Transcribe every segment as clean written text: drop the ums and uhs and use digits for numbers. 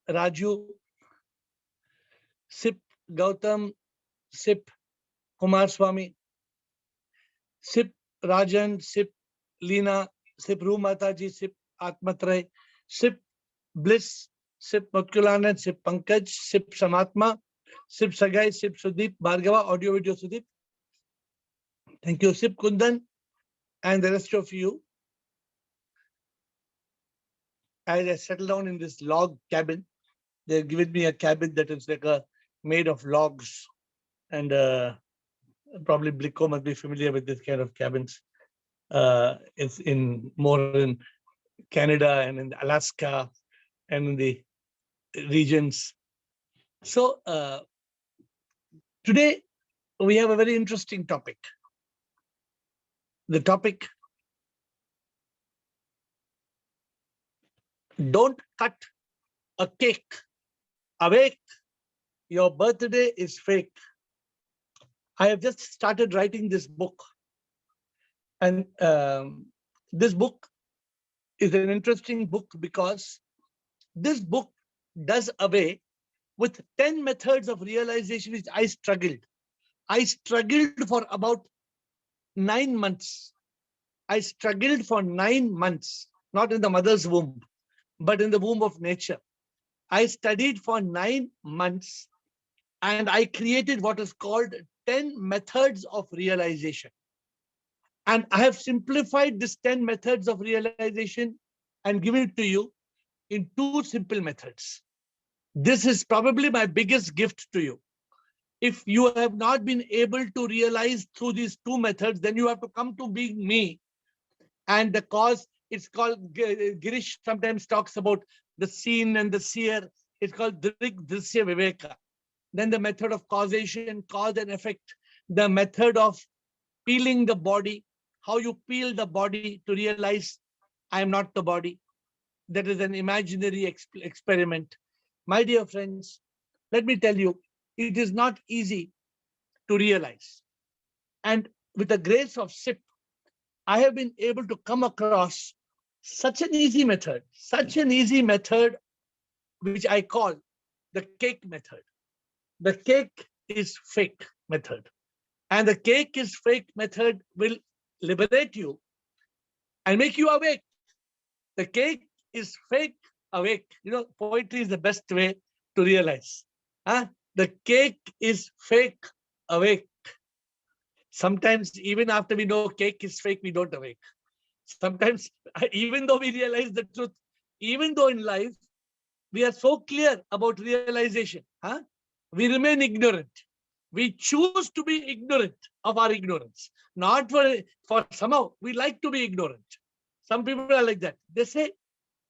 Raju, Sip Gautam, Sip Kumar Swami, Sip Rajan, Sip Leena, Sip Ru Mataji, Sip Atmatray, Sip Bliss, Sip Matkulanand, Sip Pankaj, Sip Samatma, Sip Sagai, Sip Sudeep, Bhargava, audio video Sudeep. Thank you, Sip Kundan, and the rest of you. As I settle down in this log cabin, they've given me a cabin that is like made of logs, and probably Blicko must be familiar with this kind of cabins. It's more in Canada and in Alaska and in the regions. So today we have a very interesting topic. The topic: don't cut a cake. Awake, your birthday is fake. I have just started writing this book, and this book is an interesting book because this book does away with 10 methods of realization which I struggled. I struggled for about 9 months. I struggled for 9 months, not in the mother's womb, but in the womb of nature. I studied for 9 months and I created what is called 10 methods of realization. And I have simplified this 10 methods of realization and given it to you in 2 simple methods. This is probably my biggest gift to you. If you have not been able to realize through these 2 methods, then you have to come to being me. And the cause, it's called, Girish sometimes talks about the seen and the seer. It's called Drik Drisya Viveka. Then the method of causation, cause and effect. The method of peeling the body, how you peel the body to realize I am not the body. That is an imaginary experiment. My dear friends, let me tell you, it is not easy to realize. And with the grace of SIP, I have been able to come across such an easy method, which I call the cake method. The cake is fake method. And the cake is fake method will liberate you and make you awake. The cake is fake awake. You know, poetry is the best way to realize. The cake is fake awake. Sometimes even after we know cake is fake, we don't awake. Sometimes even though we realize the truth, even though in life we are so clear about realization, we remain ignorant. We choose to be ignorant of our ignorance. Not for somehow, we like to be ignorant. Some people are like that. They say,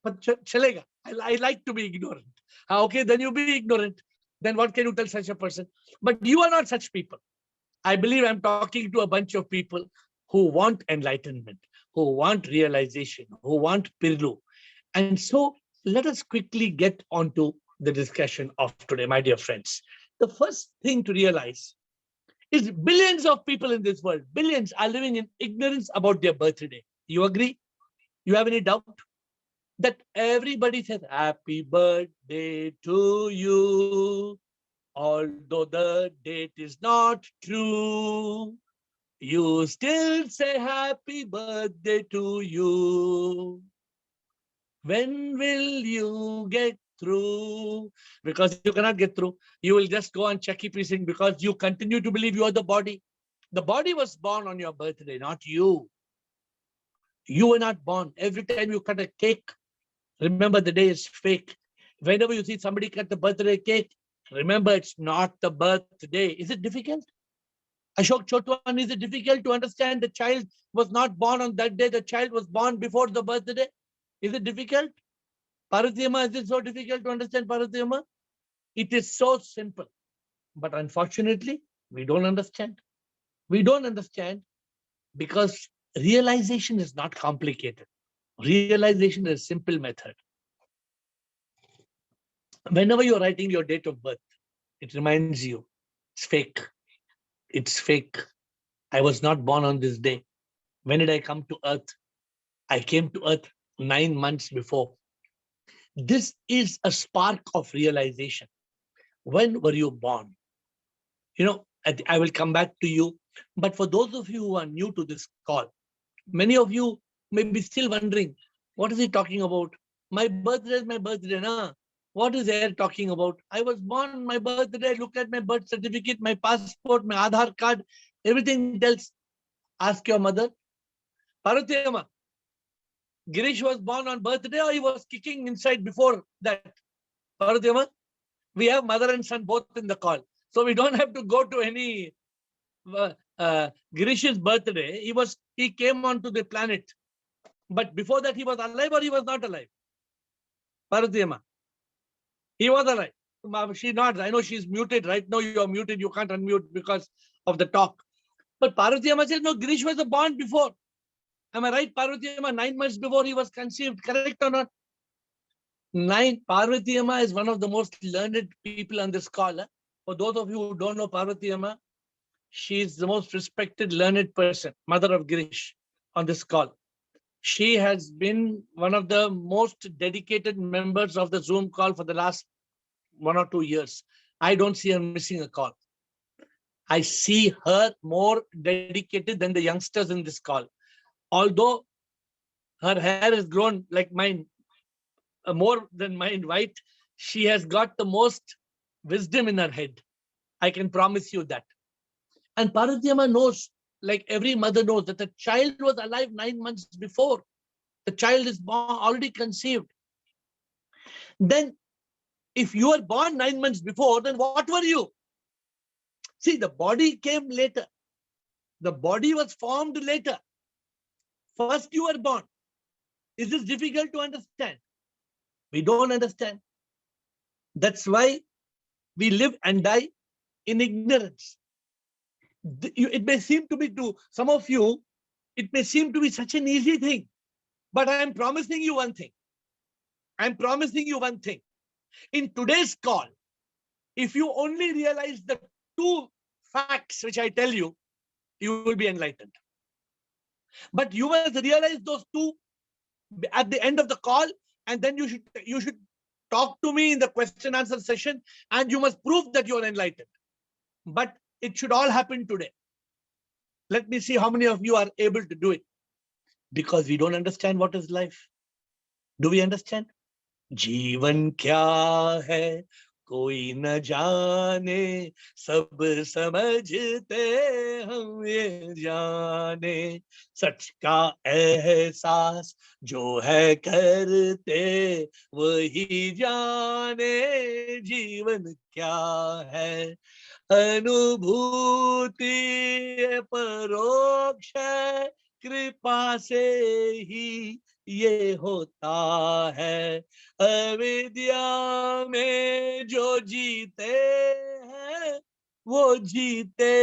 chalega, I like to be ignorant. Okay, then you be ignorant. Then what can you tell such a person? But you are not such people. I believe I'm talking to a bunch of people who want enlightenment, who want realization, who want Pirlu. And so let us quickly get onto the discussion of today, my dear friends. The first thing to realize is billions of people in this world, billions are living in ignorance about their birthday. You agree? You have any doubt? That everybody says, happy birthday to you. Although the date is not true, you still say happy birthday to you. When will you get through? Because you cannot get through. You will just go on checky piecing because you continue to believe you are the body. The body was born on your birthday, not you. You were not born. Every time you cut a cake, remember the day is fake. Whenever you see somebody cut the birthday cake, remember it's not the birthday. Is it difficult? Ashok Chotwan, is it difficult to understand the child was not born on that day? The child was born before the birthday. Is it difficult? Parathiyama, is it so difficult to understand Parathiyama? It is so simple. But unfortunately, we don't understand. We don't understand because realization is not complicated. Realization is a simple method. Whenever you're writing your date of birth, it reminds you, it's fake. It's fake. I was not born on this day. When did I come to earth? I came to earth 9 months before. This is a spark of realization. When were you born? I will come back to you. But for those of you who are new to this call, many of you may be still wondering, what is he talking about? My birthday is my birthday, na? What is AiR talking about? I was born on my birthday. Look at my birth certificate, my passport, my Aadhaar card, everything tells. Ask your mother. Parvati Amma, Girish was born on birthday or he was kicking inside before that? Parvati Amma, we have mother and son both in the call. So we don't have to go to any Girish's birthday. He came onto the planet. But before that, he was alive or he was not alive? Parvati Amma, he was alive. She's not. I know she's muted. Right now you are muted. You can't unmute because of the talk. But Parvati Amma says, no, Girish was born before. Am I right, Parvati Amma? 9 months before he was conceived. Correct or not? Parvati Amma is one of the most learned people on this call. For those of you who don't know Parvati Amma, she is the most respected, learned person, mother of Girish, on this call. She has been one of the most dedicated members of the Zoom call for the last 1 or 2 years. I don't see her missing a call. I see her more dedicated than the youngsters in this call. Although her hair has grown like mine, more than mine white, she has got the most wisdom in her head. I can promise you that. And Parvati Amma knows, like every mother knows, that the child was alive 9 months before. The child is born, already conceived. Then, if you were born 9 months before, then what were you? See, the body came later. The body was formed later. First, you were born. Is this difficult to understand? We don't understand. That's why we live and die in ignorance. It may seem to be to some of you, it may seem to be such an easy thing. But I am promising you one thing. I'm promising you one thing. In today's call, if you only realize the 2 facts which I tell you, you will be enlightened. But you must realize those 2 at the end of the call, and then you should talk to me in the question answer session, and you must prove that you are enlightened. But it should all happen today. Let me see how many of you are able to do it. Because we don't understand what is life. Do we understand? जीवन क्या है कोई न जाने, सब समझते हम ये जाने, सच का एहसास जो है करते वही जाने, जीवन क्या है अनुभूति परोक्ष कृपा से ही ये होता है, अविद्या में जो जीते हैं वो जीते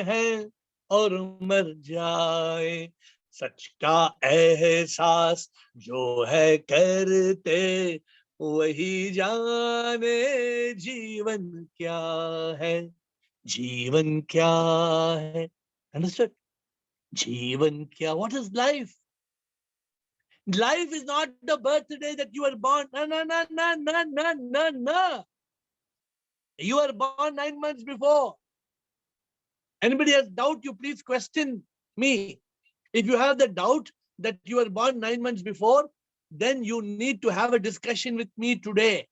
हैं और मर जाए, सच का एहसास जो है करते वही जाने, जीवन क्या है, जीवन क्या है. Understood? जीवन क्या? What is life? Life is not the birthday that you were born. No. You were born 9 months before. Anybody has doubt, you please question me. If you have the doubt that you were born 9 months before, then you need to have a discussion with me today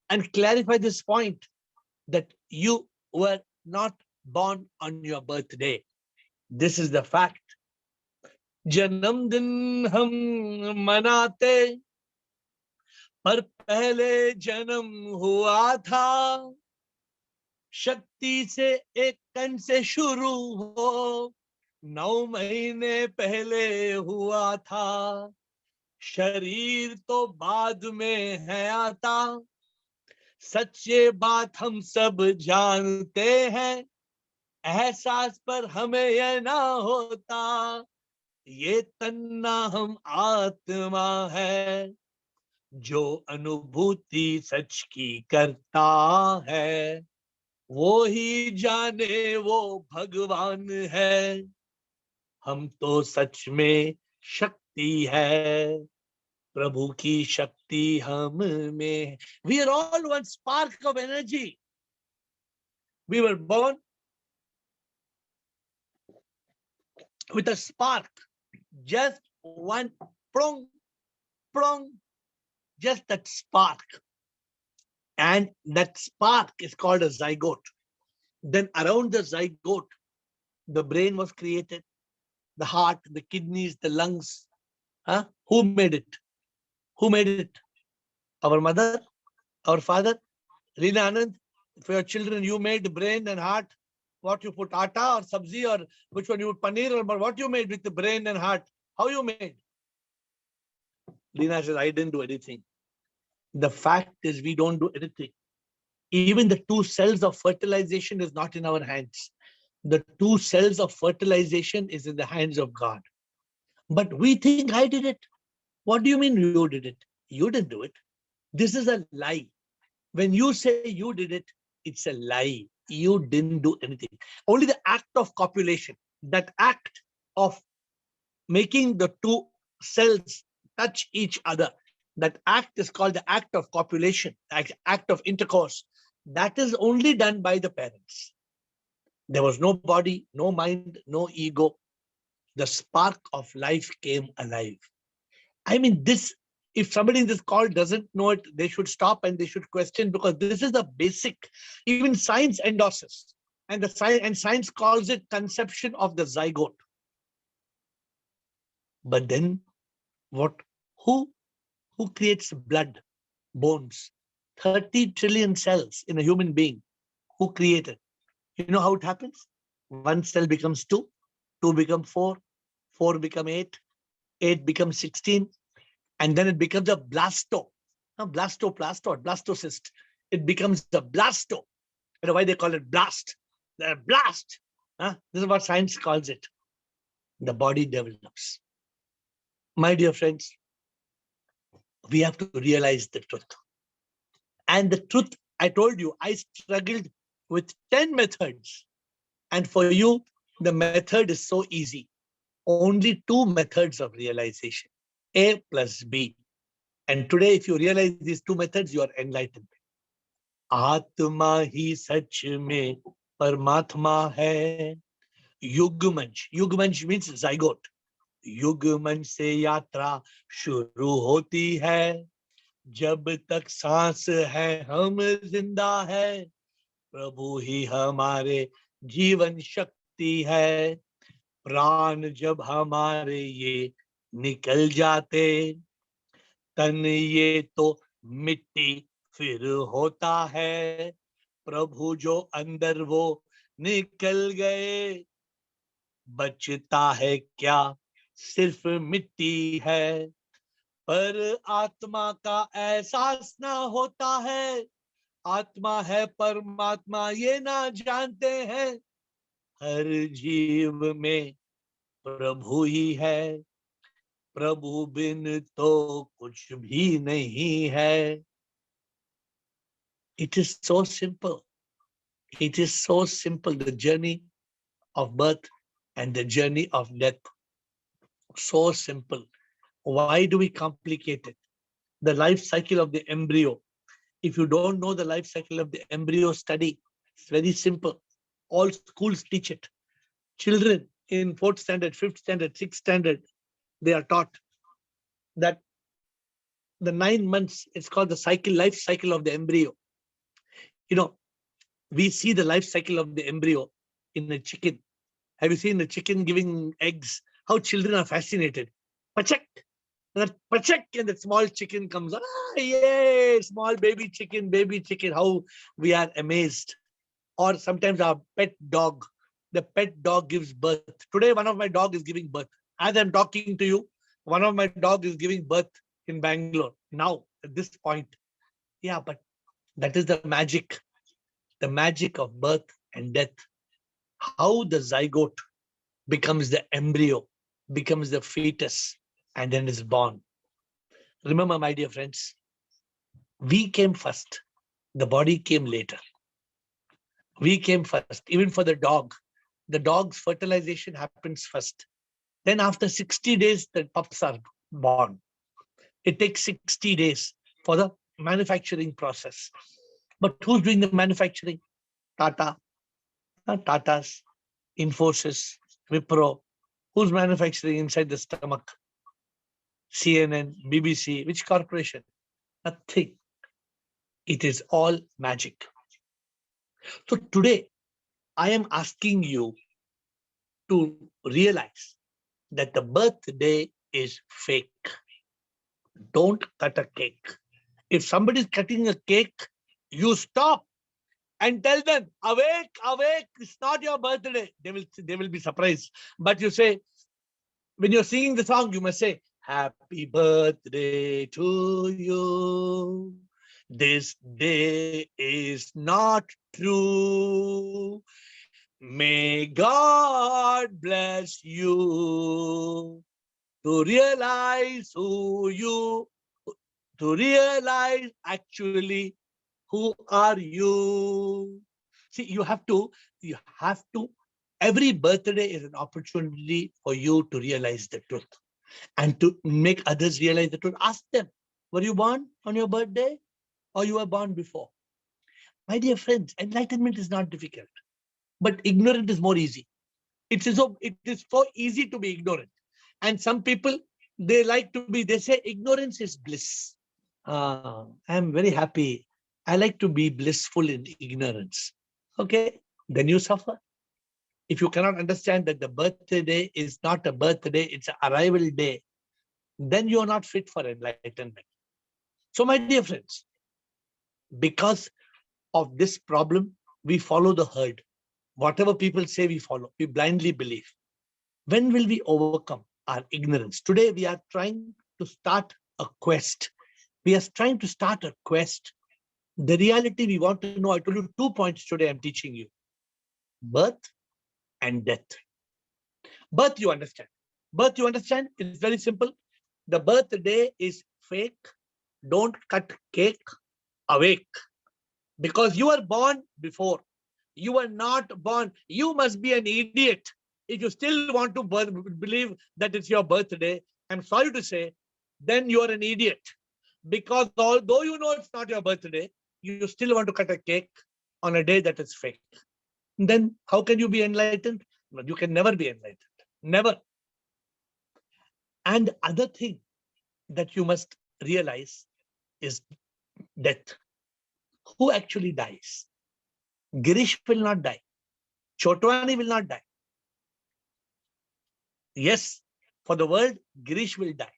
and clarify this point that you were not born on your birthday. This is the fact. जन्मदिन हम मनाते पर पहले जन्म हुआ था, शक्ति से एक कण से शुरू हो 9 महीने पहले हुआ था, शरीर तो बाद में है आता, सच्चे बात हम सब जानते हैं, एहसास पर हमें यह ना होता, ये तन्ना हम आत्मा है, जो अनुभूति सच की करता है, वो ही जाने वो भगवान है, हम तो सच में शक्ति है, Prabhu ki Shakti hum mein. We are all one spark of energy. We were born with a spark, just one prong, prong, just that spark. And that spark is called a zygote. Then around the zygote, the brain was created, the heart, the kidneys, the lungs. Huh? Who made it? Who made it? Our mother, our father, Rina Anand. For your children, you made brain and heart. What you put, atta or sabzi, or which one you put, paneer, or what you made with the brain and heart? How you made? Rina says, I didn't do anything. The fact is, we don't do anything. Even the two cells of fertilization is not in our hands. The two cells of fertilization is in the hands of God. But we think I did it. What do you mean you did it? You didn't do it. This is a lie. When you say you did it, it's a lie. You didn't do anything. Only the act of copulation, that act of making the two cells touch each other, that act is called the act of copulation, act of intercourse. That is only done by the parents. There was no body, no mind, no ego. The spark of life came alive. I mean, this, if somebody in this call doesn't know it, they should stop and they should question, because this is the basic. Even science endorses, and science calls it conception of the zygote. But then what? Who creates blood, bones? 30 trillion cells in a human being. Who created? You know how it happens? One cell becomes two, two become four, four become eight becomes 16, and then it becomes a blasto. Now, blastoplast or blastocyst. It becomes a blasto. You know why they call it blast? The blast. This is what science calls it. The body develops. My dear friends, we have to realize the truth. And the truth, I told you, I struggled with 10 methods. And for you, the method is so easy. Only two methods of realization, A plus B. And today, if you realize these two methods, you are enlightened. Atma hi sach mein Paramatma hai. Yugmanch. Yugmanch means zygote. युगमन से यात्रा शुरू होती है, जब तक सांस है हम जिंदा है, प्रभु ही हमारे जीवन शक्ति है, प्राण जब हमारे ये निकल जाते, तन ये तो मिट्टी फिर होता है, प्रभु जो अंदर वो निकल गए, बचता है क्या, सिर्फ मिट्टी है, पर आत्मा का एहसास ना होता है, आत्मा है परमात्मा ये ना जानते हैं, हर जीव में प्रभु ही है, प्रभु बिन तो कुछ भी नहीं है. It is so simple. It is so simple, the journey of birth and the journey of death. So simple. Why do we complicate it? The life cycle of the embryo. If you don't know the life cycle of the embryo, study. It's very simple. All schools teach it. Children in 4th standard, 5th standard, 6th standard, they are taught that the 9 months, it's called the cycle, life cycle of the embryo. You know, we see the life cycle of the embryo in a chicken. Have you seen the chicken giving eggs? How children are fascinated. Pachak, pachak, and that small chicken comes. Yay, small baby chicken, how we are amazed. Or sometimes our pet dog, the pet dog gives birth. Today, one of my dog is giving birth. As I'm talking to you, one of my dog is giving birth in Bangalore now at this point. Yeah, but that is the magic of birth and death. How the zygote becomes the embryo, becomes the fetus, and then is born. Remember, my dear friends, we came first. The body came later. We came first. Even for the dog's fertilization happens first. Then after 60 days, the pups are born. It takes 60 days for the manufacturing process. But who's doing the manufacturing? Tata, Tata's, Infosys, Wipro. Who's manufacturing inside the stomach? CNN, BBC, which corporation? Nothing. It is all magic. So today, I am asking you to realize that the birthday is fake. Don't cut a cake. If somebody is cutting a cake, you stop and tell them, awake, awake, it's not your birthday. They will be surprised. But you say, when you're singing the song, you must say, happy birthday to you. This day is not true. May God bless you to realize to realize actually who are you. See, you have to, every birthday is an opportunity for you to realize the truth and to make others realize the truth. Ask them, were you born on your birthday or you were born before? My dear friends, enlightenment is not difficult, but ignorant is more easy. It is so easy to be ignorant. And some people, they say ignorance is bliss. I'm very happy. I like to be blissful in ignorance. Okay, then you suffer. If you cannot understand that the birthday is not a birthday, it's an arrival day, then you are not fit for enlightenment. So my dear friends, because of this problem, we follow the herd. Whatever people say, we follow. We blindly believe. When will we overcome our ignorance? Today, we are trying to start a quest. We are trying to start a quest. The reality we want to know, I told you 2 points today I'm teaching you. Birth and death. Birth, you understand. Birth, you understand? It's very simple. The birthday is fake. Don't cut cake. Awake. Because you were born before. You were not born. You must be an idiot. If you still want to believe that it's your birthday, I'm sorry to say, then you are an idiot. Because although you know it's not your birthday, you still want to cut a cake on a day that is fake. Then how can you be enlightened? You can never be enlightened. Never. And other thing that you must realize is death. Who actually dies? Girish will not die. Chotwani will not die. Yes, for the world, Girish will die.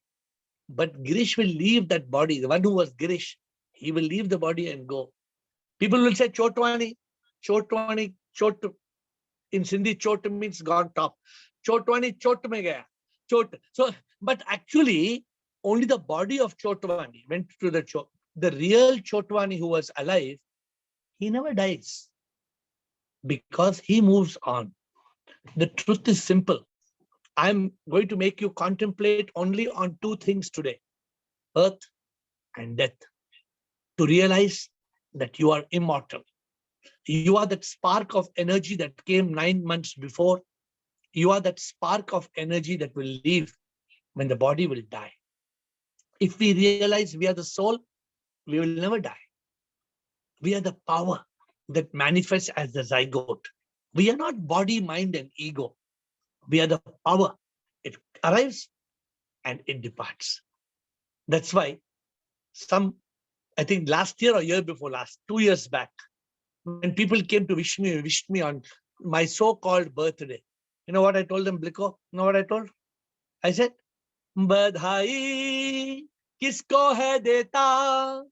But Girish will leave that body. The one who was Girish, he will leave the body and go. People will say Chotwani, Chotwani, Chot. In Sindhi, Chot means gone top. Chotwani, Chot mein gaya. Chot. So, but actually, only the body of Chotwani went to the Chot. The real Chotwani who was alive, he never dies because he moves on. The truth is simple. I'm going to make you contemplate only on 2 things today, birth and death, to realize that you are immortal. You are that spark of energy that came 9 months before. You are that spark of energy that will leave when the body will die. If we realize we are the soul, we will never die. We are the power that manifests as the zygote. We are not body, mind, and ego. We are the power. It arrives and it departs. That's why I think last year or year before last, 2 years back, when people came to wished me on my so-called birthday, you know what I told them, Bliko? You know what I told? I said, Badhai kisko hai deta,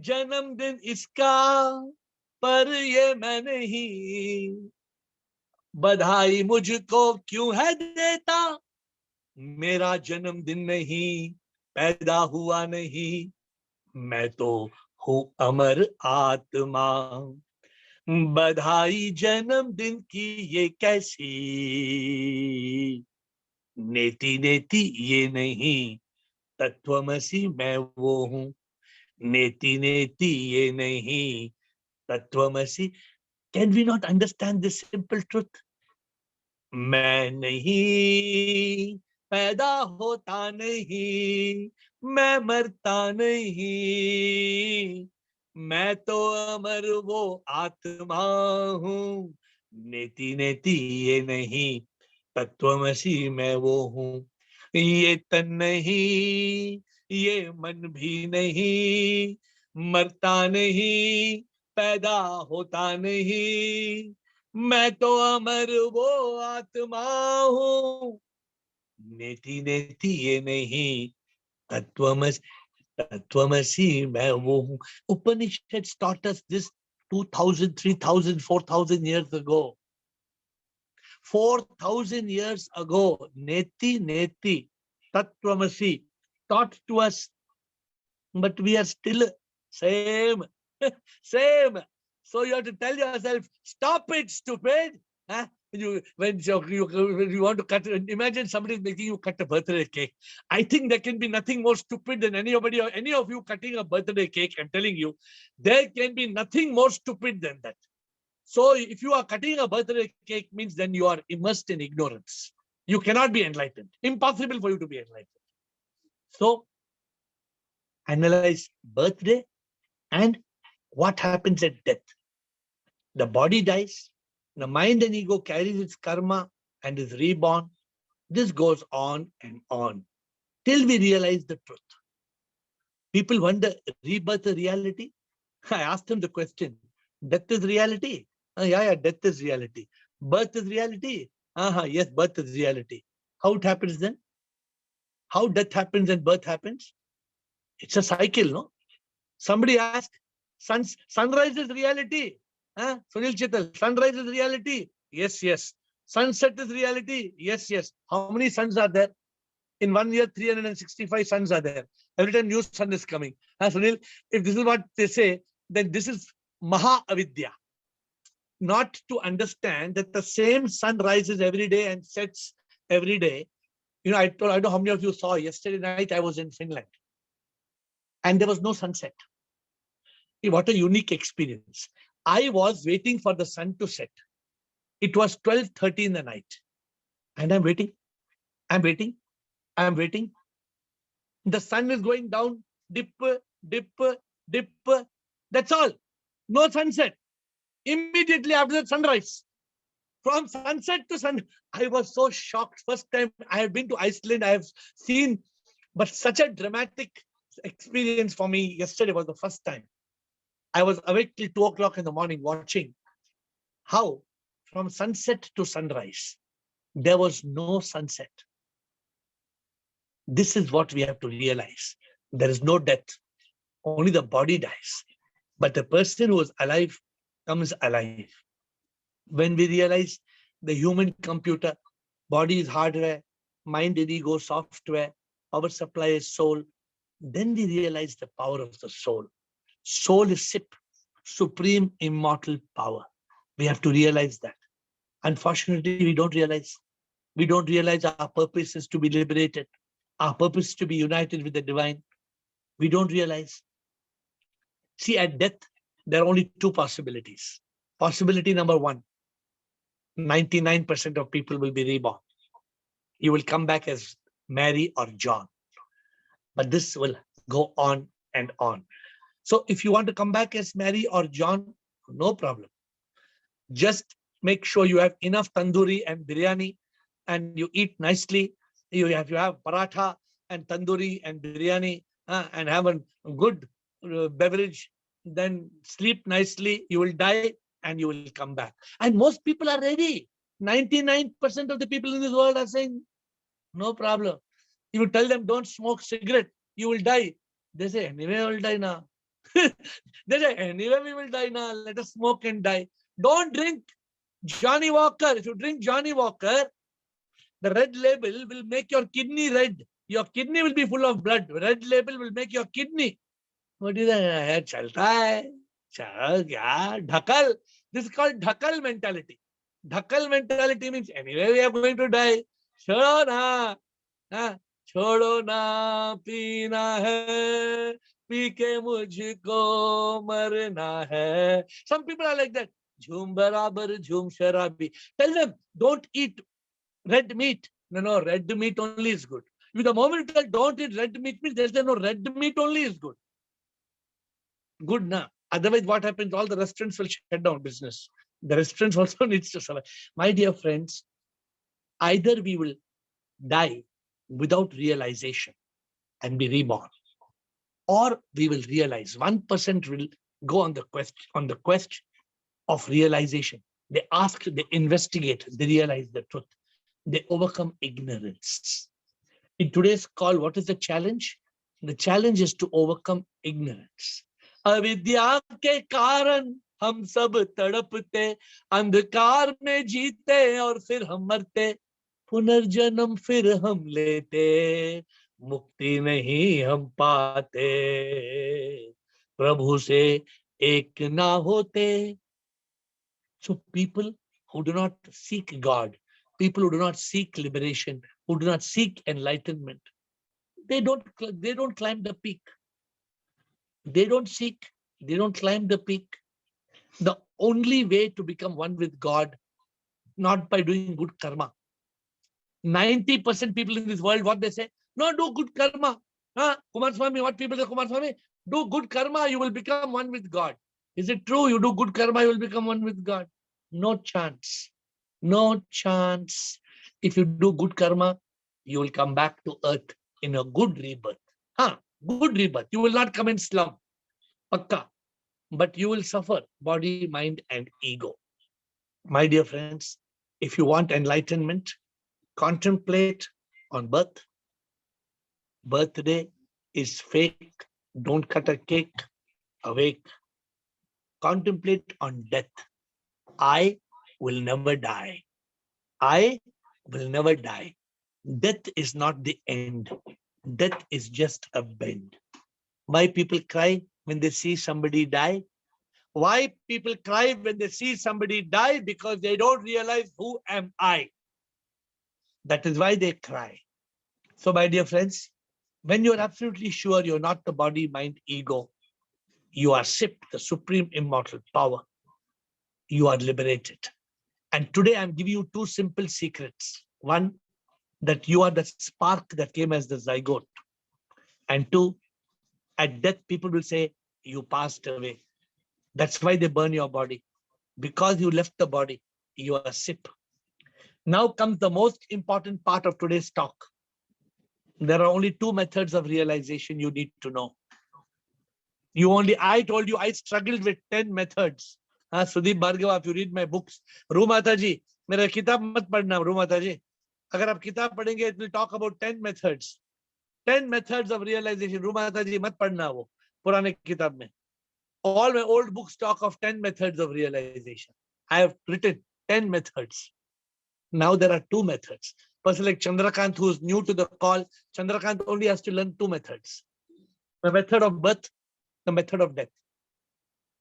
janamdin iska, par ye main nahi. Badhai mujhko kyun hai deta, मेरा जन्मदिन नहीं, पैदा हुआ नहीं, मैं तो हूँ अमर आत्मा. बधाई जन्मदिन की ये कैसी, नेति नेति ये नहीं, तत्वमसी मैं वो हूँ. नेति नेति ये नहीं, तत्वमसी. Can we not understand this simple truth? मैं नहीं पैदा होता नहीं, मैं मरता नहीं, मैं तो अमर वो आत्मा हूँ, नेति नेति ये नहीं, तत्वमसि मैं वो हूँ, ये तन नहीं, ये मन भी नहीं, मरता नहीं, पैदा होता नहीं, मैं तो अमर वो आत्मा हूँ, नेति नेति ये नहीं, तत्वमसि तत्वमसि मैं वो हूँ. Upanishads taught us this 2000, 3000, 4000 years ago. 4000 years ago, neti neti tattvamasi taught to us, but we are still same, same. So you have to tell yourself, stop it, stupid. Huh? When you want to cut, imagine somebody is making you cut a birthday cake. I think there can be nothing more stupid than anybody or any of you cutting a birthday cake. I'm telling you, there can be nothing more stupid than that. So if you are cutting a birthday cake, means then you are immersed in ignorance. You cannot be enlightened. Impossible for you to be enlightened. So analyze birthday and what happens at death. The body dies, the mind and ego carries its karma and is reborn. This goes on and on till we realize the truth. People wonder, rebirth is reality? I asked them the question, death is reality? Yeah, death is reality. Birth is reality? Yes, birth is reality. How it happens then? How death happens and birth happens? It's a cycle, no? Somebody asked, sunrise is reality? Sunil Chittal, sunrise is reality? Yes, yes. Sunset is reality? Yes, yes. How many suns are there? In 1 year, 365 suns are there. Every time new sun is coming. Sunil, if this is what they say, then this is Maha Avidya. Not to understand that the same sun rises every day and sets every day. You know, I don't know how many of you saw yesterday night, I was in Finland and there was no sunset. What a unique experience. I was waiting for the sun to set. It was 12:30 in the night. And I'm waiting. I'm waiting. I'm waiting. The sun is going down. Dip, dip, dip. That's all. No sunset. Immediately after the sunrise. From sunset to sun. I was so shocked. First time I have been to Iceland. I have seen, but such a dramatic experience for me. Yesterday was the first time. I was awake till 2 o'clock in the morning watching how from sunset to sunrise, there was no sunset. This is what we have to realize. There is no death. Only the body dies. But the person who is alive comes alive. When we realize the human computer, body is hardware, mind and ego software, power supply is soul, then we realize the power of the soul. Soul is SIP, supreme immortal power. We have to realize that. Unfortunately, we don't realize. We don't realize our purpose is to be liberated. Our purpose is to be united with the divine. We don't realize. See, at death, there are only two possibilities. Possibility number one, 99% of people will be reborn. You will come back as Mary or John. But this will go on and on. So if you want to come back as Mary or John, no problem. Just make sure you have enough tandoori and biryani and you eat nicely. You have paratha and tandoori and biryani and have a good beverage. Then sleep nicely. You will die and you will come back. And most people are ready. 99% of the people in this world are saying, no problem. You tell them, don't smoke cigarette, you will die. They say, anyway, I will die now. They say, anyway, we will die now. Let us smoke and die. Don't drink Johnny Walker. If you drink Johnny Walker, the red label will make your kidney red. Your kidney will be full of blood. Red label will make your kidney. What is that? Chalta hai. Dhakal. This is called dhakal mentality. Dhakal mentality means anyway we are going to die. Chodo na. Chodo na peena hai. Pee ke mujhko marna hai. Some people are like that. Jhum barabar, jhum sharabi. Tell them, don't eat red meat. No, red meat only is good. If the moment you don't eat red meat, means there's no red meat only is good. Good now. Otherwise, what happens? All the restaurants will shut down business. The restaurants also needs to survive. My dear friends, either we will die without realization and be reborn, or we will realize. 1% will go on the quest of realization. They ask, they investigate, they realize the truth. They overcome ignorance. In today's call, what is the challenge? The challenge is to overcome ignorance. अविद्या के कारण हम सब तड़पते, अंधकार में जीते और फिर हम मरते, पुनर्जन्म फिर हम लेते, मुक्ति नहीं हम पाते, प्रभु से एक ना होते. So people who do not seek God, people who do not seek liberation, who do not seek enlightenment, they don't climb the peak. They don't seek, they don't climb the peak. The only way to become one with God, not by doing good karma. 90% people in this world, what they say, no, do good karma. Kumar Swami, what people say, Kumar Swami, do good karma, you will become one with God. Is it true? You do good karma, you will become one with God. No chance. No chance. If you do good karma, you will come back to earth in a good rebirth. Good rebirth. You will not come in slum. Pakka. But you will suffer body, mind, and ego. My dear friends, if you want enlightenment, contemplate on birth. Birthday is fake. Don't cut a cake. Awake. Contemplate on death. I will never die. I will never die. Death is not the end. Death is just a bend. Why people cry when they see somebody die? Why people cry when they see somebody die? Because they don't realize who am I. That is why they cry. So my dear friends, when you're absolutely sure you're not the body, mind, ego, you are SIP, the supreme immortal power. You are liberated. And today I'm giving you two simple secrets. One, that you are the spark that came as the zygote. And two, at death, people will say, you passed away. That's why they burn your body. Because you left the body, you are SIP. Now comes the most important part of today's talk. There are only two methods of realization you need to know. I told you I struggled with 10 methods. Sudeep Bhargava, if you read my books, Rumata ji, mera kitab mat padhna, Rumata ji. Agar aap kitab padhenge, it will talk about 10 methods. 10 methods of realization. Rumata ji, mat padhna wo, purane kitab mein. All my old books talk of 10 methods of realization. I have written 10 methods. Now there are two methods. Person like Chandrakant, who is new to the call, Chandrakant only has to learn two methods. The method of birth, the method of death.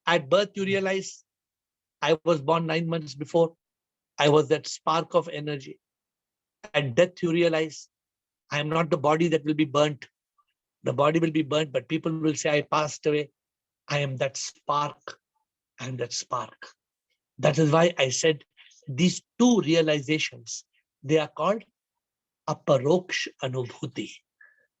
At birth, you realize I was born 9 months before. I was that spark of energy. At death, you realize I am not the body that will be burnt. The body will be burnt, but people will say I passed away. I am that spark. I am that spark. That is why I said these two realizations, they are called aparoksh anubhuti.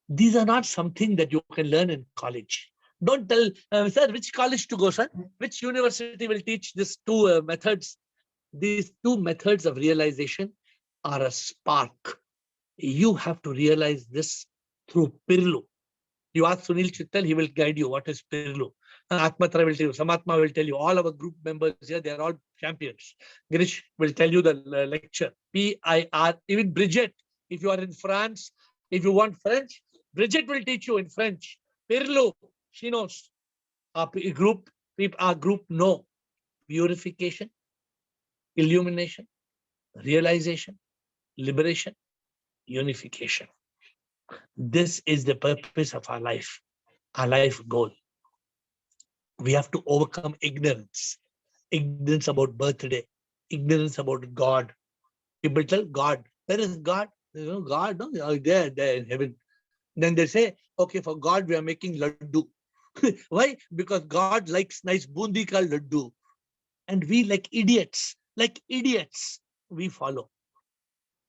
These are not something that you can learn in college. Don't tell, sir, which college to go, sir? Which university will teach these two methods? These two methods of realization are a spark. You have to realize this through Pirlu. You ask Sunil Chittal, he will guide you. What is Pirlu? Atmatra will tell you. Samatma will tell you. All our group members here, they are all champions. Girish will tell you the lecture. PIR. Even Bridget, if you are in France, if you want French, Bridget will teach you in French. Pirlu, she knows. Our group know purification, illumination, realization, liberation, unification. This is the purpose of our life goal. We have to overcome ignorance. Ignorance about birthday, ignorance about God. People tell God, where is God? You know, God, no, there in heaven. Then they say, okay, for God, we are making laddu. Why? Because God likes nice bundi ka laddu. And we like idiots, we follow.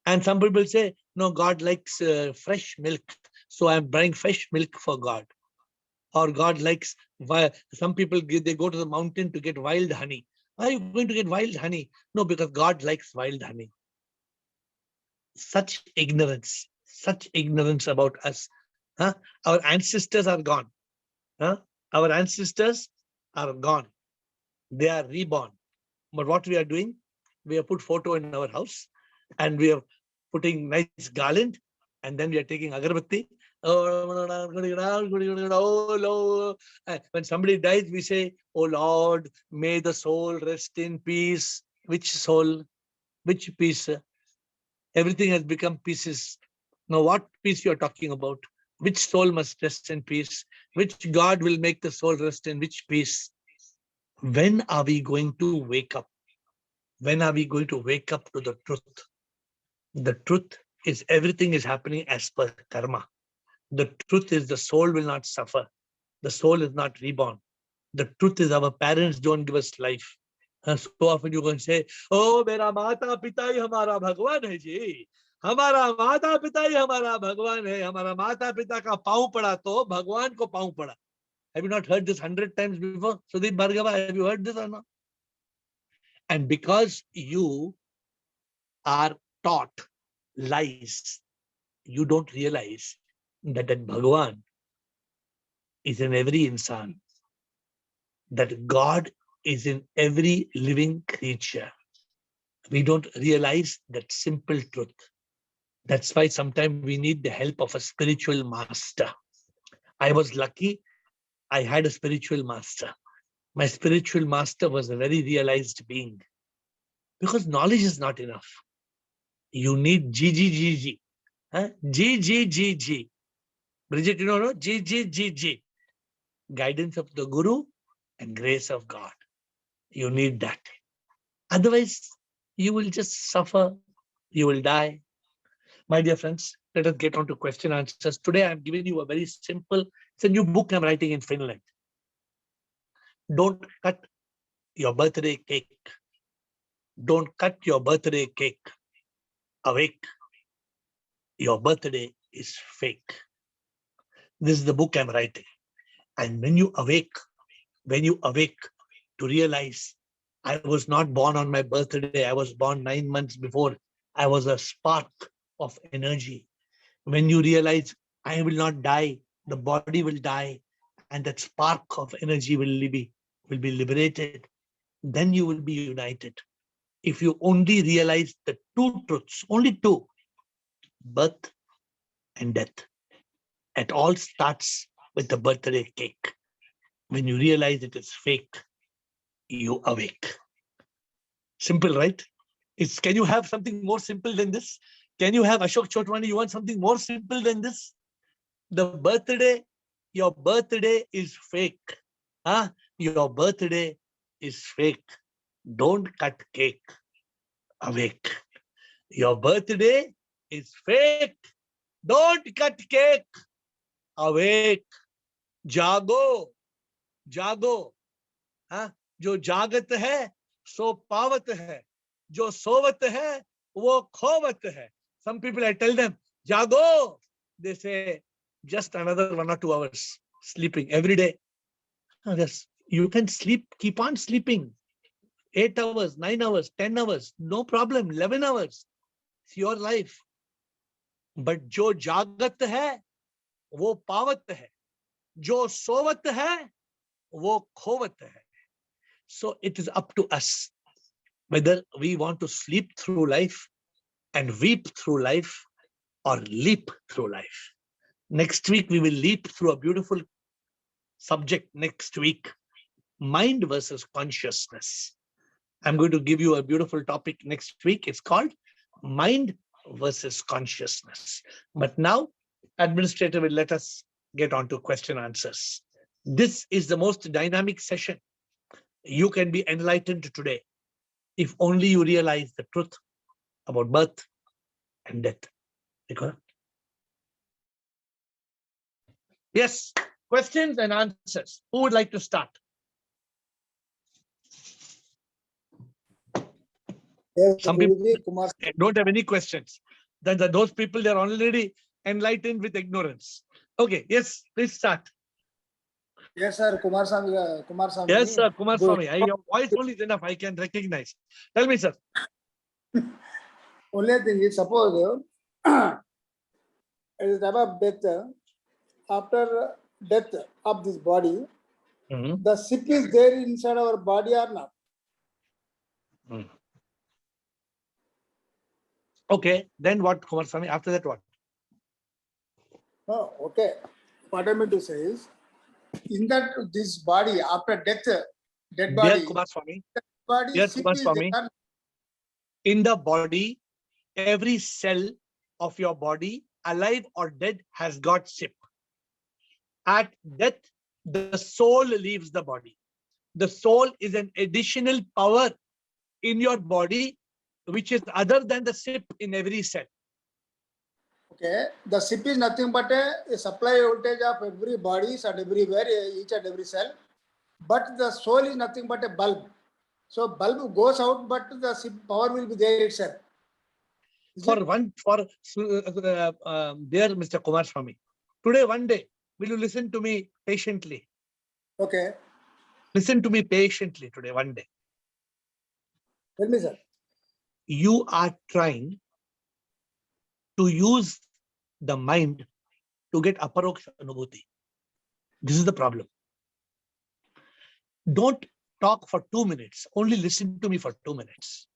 And some people say, no, God likes fresh milk, so I'm buying fresh milk for God. Or God likes, some people, they go to the mountain to get wild honey. Why are you going to get wild honey? No, because God likes wild honey. Such ignorance about us. Huh? Our ancestors are gone. Huh? Our ancestors are gone. They are reborn. But what we are doing, we have put photo in our house and we are putting nice garland, and then we are taking agarbatti. When somebody dies, we say, oh Lord, may the soul rest in peace. Which soul? Which peace? Everything has become pieces. Now, what peace you are talking about? Which soul must rest in peace? Which God will make the soul rest in which peace? When are we going to wake up? When are we going to wake up to the truth? The truth is everything is happening as per karma. The truth is the soul will not suffer. The soul is not reborn. The truth is our parents don't give us life. And so often you can say, oh, mera mata pita hi hamara bhagwan hai ji. Hamara mata pita hi hamara bhagwan hai. Hamara mata pita ka paun pada to bhagwan ko paun pada. Have you not heard this 100 times before? Sudeep Bhargava, have you heard this or not? And because you are taught lies, you don't realize that Bhagwan is in every insan, that God is in every living creature. We don't realize that simple truth. That's why sometimes we need the help of a spiritual master. I was lucky, I had a spiritual master. My spiritual master was a very realized being. Because knowledge is not enough. You need GGGG. Huh? GGGG. Bridget, you know, no? GGGG. Guidance of the Guru and grace of God. You need that. Otherwise, you will just suffer. You will die. My dear friends, let us get on to question answers. Today, I'm giving you a very simple, it's a new book I'm writing in Finland. Don't cut your birthday cake. Don't cut your birthday cake. Awake. Your birthday is fake. This is the book I'm writing. And when you awake to realize I was not born on my birthday, I was born 9 months before, I was a spark of energy. When you realize I will not die, the body will die, and that spark of energy will be liberated, then you will be united. If you only realize the two truths, only two, birth and death. It all starts with the birthday cake. When you realize it is fake, you awake. Simple, right? Can you have something more simple than this? Can you have Ashok Chotwani? You want something more simple than this? Your birthday is fake. Huh? Your birthday is fake. Don't cut cake. Awake. Your birthday is fake. Don't cut cake. Awake. Jago. Jago. हाँ, जो जागत है सो पावत है, जो सोवत है वो खोवत है. Some people, I tell them, jago. They say, just another 1 or 2 hours sleeping every day. Yes, you can sleep, keep on sleeping. 8 hours, 9 hours, 10 hours, no problem. 11 hours. It's your life. But जो जागत है वो पावत है, जो सोवत है वो खोवत है. So it is up to us whether we want to sleep through life and weep through life or leap through life. Next week, we will leap through a beautiful subject next week, mind versus consciousness. I'm going to give you a beautiful topic next week. It's called mind versus consciousness. But now, administrator will let us get on to question answers. This is the most dynamic session. You can be enlightened today if only you realize the truth about birth and death. Yes, questions and answers. Who would like to start? Yes, Some people Guruji, Kumar. don't have any questions. Then those people, they're already enlightened with ignorance. Okay, yes, please start. Yes, sir. Kumar Swami. Yes, sir, Kumar Swami. Your voice only is enough. I can recognize. Tell me, sir. Only thing is, suppose at the time of death, after death of this body, the SIP is there inside our body or not? Okay, then what, Kumar Swami? After that, what? No, okay. What I mean to say is, in that this body after death, dead Dear body, Kumar Swami, body SIP Kumar is Swami, there. in the body, every cell of your body, alive or dead, has got SIP. At death, the soul leaves the body. The soul is an additional power in your body, which is other than the SIP in every cell. Okay, the SIP is nothing but a supply voltage of every bodies and everywhere, each and every cell. But the soul is nothing but a bulb. So bulb goes out, but the SIP power will be there itself. Dear Mr. Kumar Swami, today, one day, will you listen to me patiently? Okay. Listen to me patiently today, one day. Tell me, sir. You are trying to use the mind to get aparoksha anubhuti. This is the problem. Don't talk for 2 minutes. Only listen to me for 2 minutes.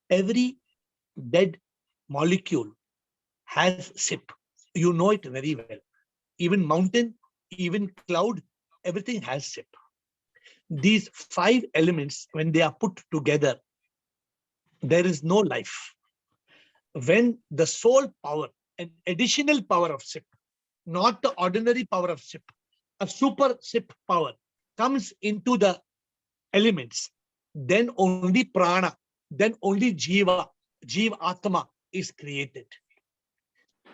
Every dead molecule has SIP. You know it very well. Even mountain, even cloud, everything has SIP. These 5 elements, when they are put together, there is no life. When the soul power, an additional power of SIP, not the ordinary power of SIP, a super SIP power comes into the elements, then only prana, then only jiva, jiva atma is created.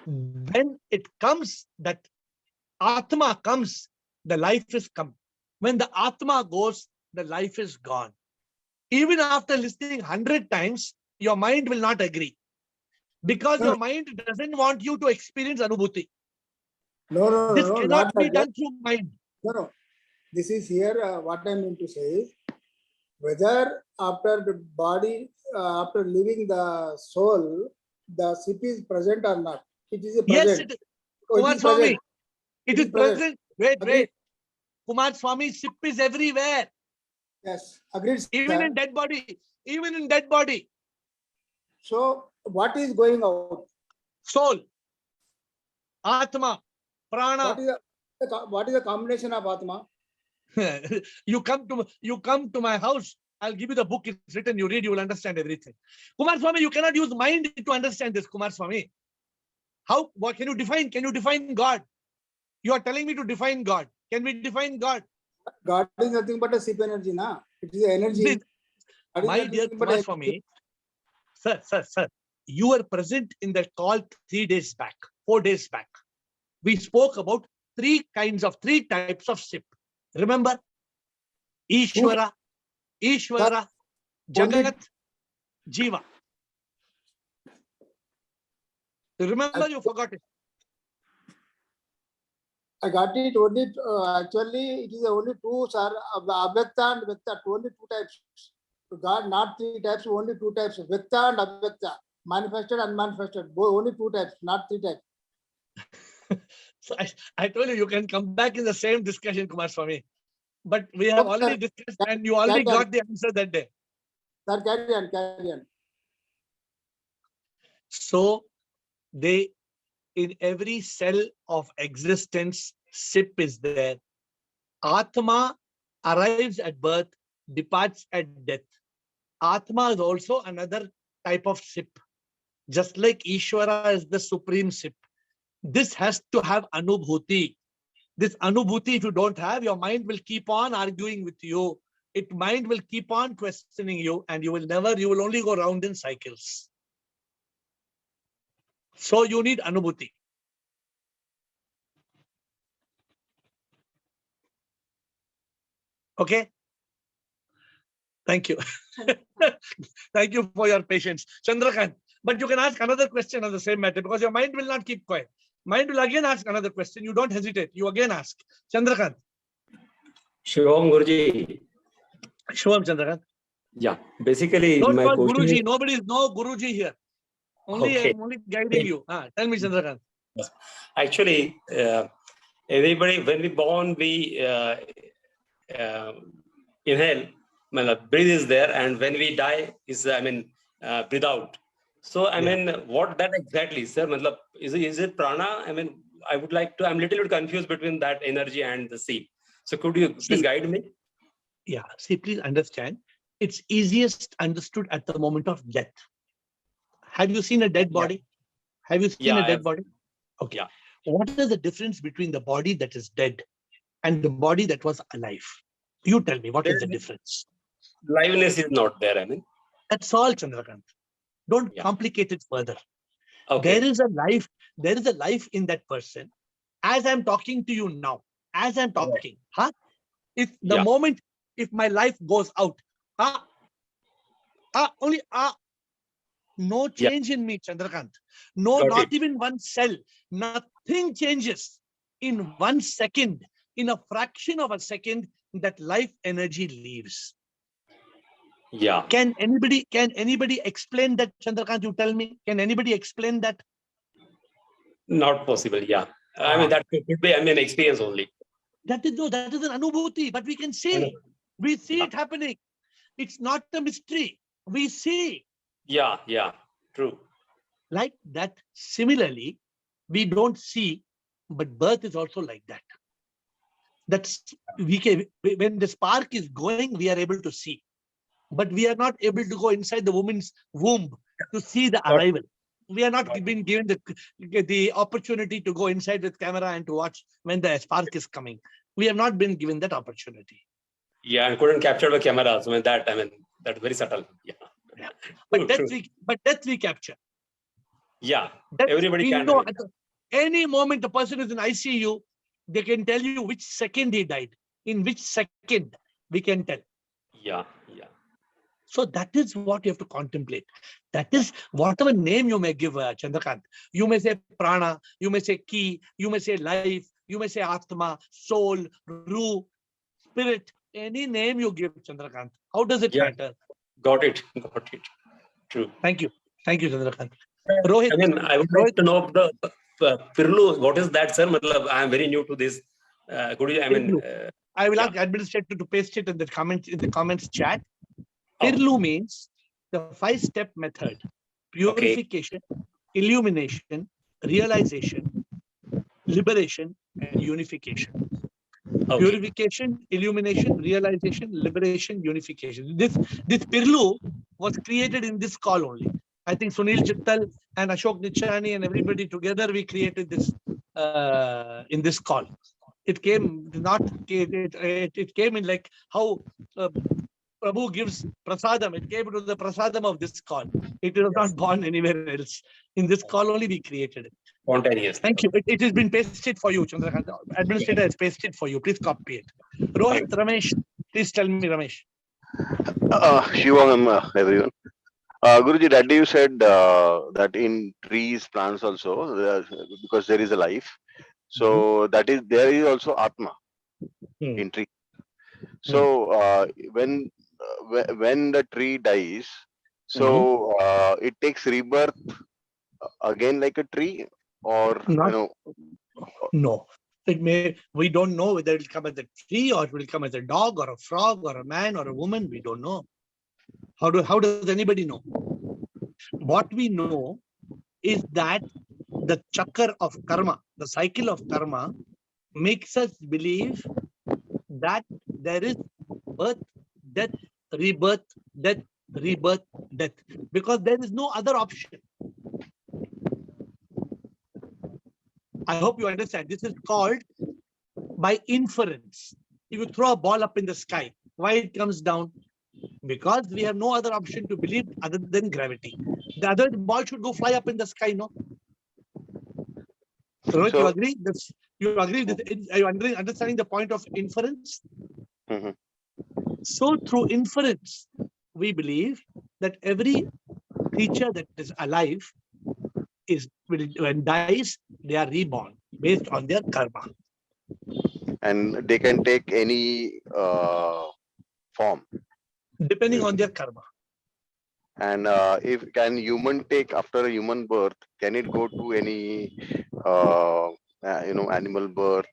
When it comes, that atma comes, the life is come. When the atma goes, the life is gone. Even after listening 100 times, your mind will not agree. Because your mind doesn't want you to experience anubhuti. This cannot be done through mind. No. This is here, what I mean to say is, whether after the body, after leaving the soul, the SIP is present or not. It is a present. Yes, Kumar Swami, it is present. Wait. Kumar Swami, SIP is everywhere. Yes, agreed. Even in dead body. Even in dead body. So, what is going out? Soul, Atma, Prana. What is the combination of Atma? You come to my house, I'll give you the book, it's written, you read, you will understand everything. Kumar Swami, you cannot use mind to understand this, Kumar Swami. What can you define God? You are telling me to define God. Can we define God? God is nothing but a SIP energy, na? It is energy. My dear Kumar Swami, sir, you were present in the call 3 days back, 4 days back. We spoke about 3 types of SIP. Remember? Ishvara, Jagat, Jiva. Remember, you forgot it. I got it only, actually, it is only 2, sir. Avyakta and Vyakta, only 2 types. God, not 3 types, only 2 types. Vyakta and Avyakta, manifested and unmanifested. Only 2 types, not 3 types. So I told you can come back in the same discussion, Kumar Swami. But we have already discussed and you already got the answer that day. Sir, carry on. So, in every cell of existence, SIP is there. Atma arrives at birth, departs at death. Atma is also another type of SIP. Just like Ishvara is the supreme SIP. This has to have anubhuti. This anubhuti, if you don't have, your mind will keep on arguing with you. Mind will keep on questioning you and you will only go round in cycles. So you need anubhuti. Okay? Thank you. Thank you for your patience. Chandrakant, But you can ask another question on the same matter because your mind will not keep quiet. Mind will again ask another question. You don't hesitate. You again ask. Chandrakant. Shivam Guruji. Shivam Chandrakant. Yeah, basically Don't my call question Guruji. is, Nobody is no Guruji here. Only okay. I'm only guiding you. Tell me, Chandrakant. Actually, everybody, when we born, we inhale, breathe is there, and when we die, is breathe out. So, what that exactly, sir? Is it prana? I would like to. I'm a little bit confused between that energy and the sea. So, could you please guide me? Yeah. See, please understand. It's easiest understood at the moment of death. Have you seen a dead body? Have you seen a dead body? Okay. Yeah. What is the difference between the body that is dead and the body that was alive? You tell me, what is the difference? Liveness is not there, That's all, Chandrakant. Don't complicate it further. Okay. There is a life in that person. As I'm talking to you now, as I'm talking, if the moment, if my life goes out, only no change in me, Chandrakant. No, not even one cell. Nothing changes. In 1 second, in a fraction of a second, that life energy leaves. Yeah. Can anybody explain that, Chandrakant? You tell me. Can anybody explain that? Not possible. Yeah. That could be, experience only. That is an anubhuti, but we can see. We see it happening. It's not a mystery. We see. Yeah. True. Like that. Similarly, we don't see, but birth is also like that. That's when the spark is going, we are able to see, but we are not able to go inside the woman's womb to see the arrival. We are not been given the opportunity to go inside with camera and to watch when the spark is coming. We have not been given that opportunity. Yeah, and couldn't capture the camera. So that's very subtle. Yeah. But that we capture. Yeah. That Everybody can. At any moment the person is in ICU, they can tell you which second he died. In which second we can tell. Yeah. So that is what you have to contemplate. That is whatever name you may give, Chandrakant. You may say prana, you may say ki, you may say life, you may say atma, soul, ruh, spirit, any name you give, Chandrakant. How does it matter? Got it. True. Thank you, Chandrakant. Rohit. I would like to know the Pirlu. What is that, sir? I am very new to this. Could you? I will ask administrator to paste it in the comments chat. Pirlu means the 5-step method: purification, illumination, realization, liberation, and unification. Purification, illumination, realization, liberation, unification. This Pirlu was created in this call only. I think Sunil Jittal and Ashok Nichani and everybody together, we created this in this call. It came it came in like how Prabhu gives prasadam. It came to the prasadam of this call. It was not born anywhere else. In this call only we created it. Spontaneous. Thank you. It has been pasted for you, Chandrakant. Administrator has pasted for you. Please copy it. Rohit, Ramesh, please tell me, Ramesh. Shivam, everyone. Guruji, that day you said that in trees, plants also, because there is a life. So there is also Atma in tree. So when the tree dies, so it takes rebirth again like a tree, or No. We don't know whether it will come as a tree or it will come as a dog or a frog or a man or a woman. We don't know. How does anybody know? What we know is that the chakra of karma, the cycle of karma, makes us believe that there is birth, death, rebirth, death, rebirth, death, because there is no other option. I hope you understand. This is called by inference. If you throw a ball up in the sky, why it comes down? Because we have no other option to believe other than gravity. The other ball should go fly up in the sky, no? Rohit, you agree? You agree? Are you understanding the point of inference? So through inference, we believe that every creature that is alive when dies, they are reborn based on their karma. And they can take any form. Depending on their karma. And if can human take after a human birth, can it go to any animal birth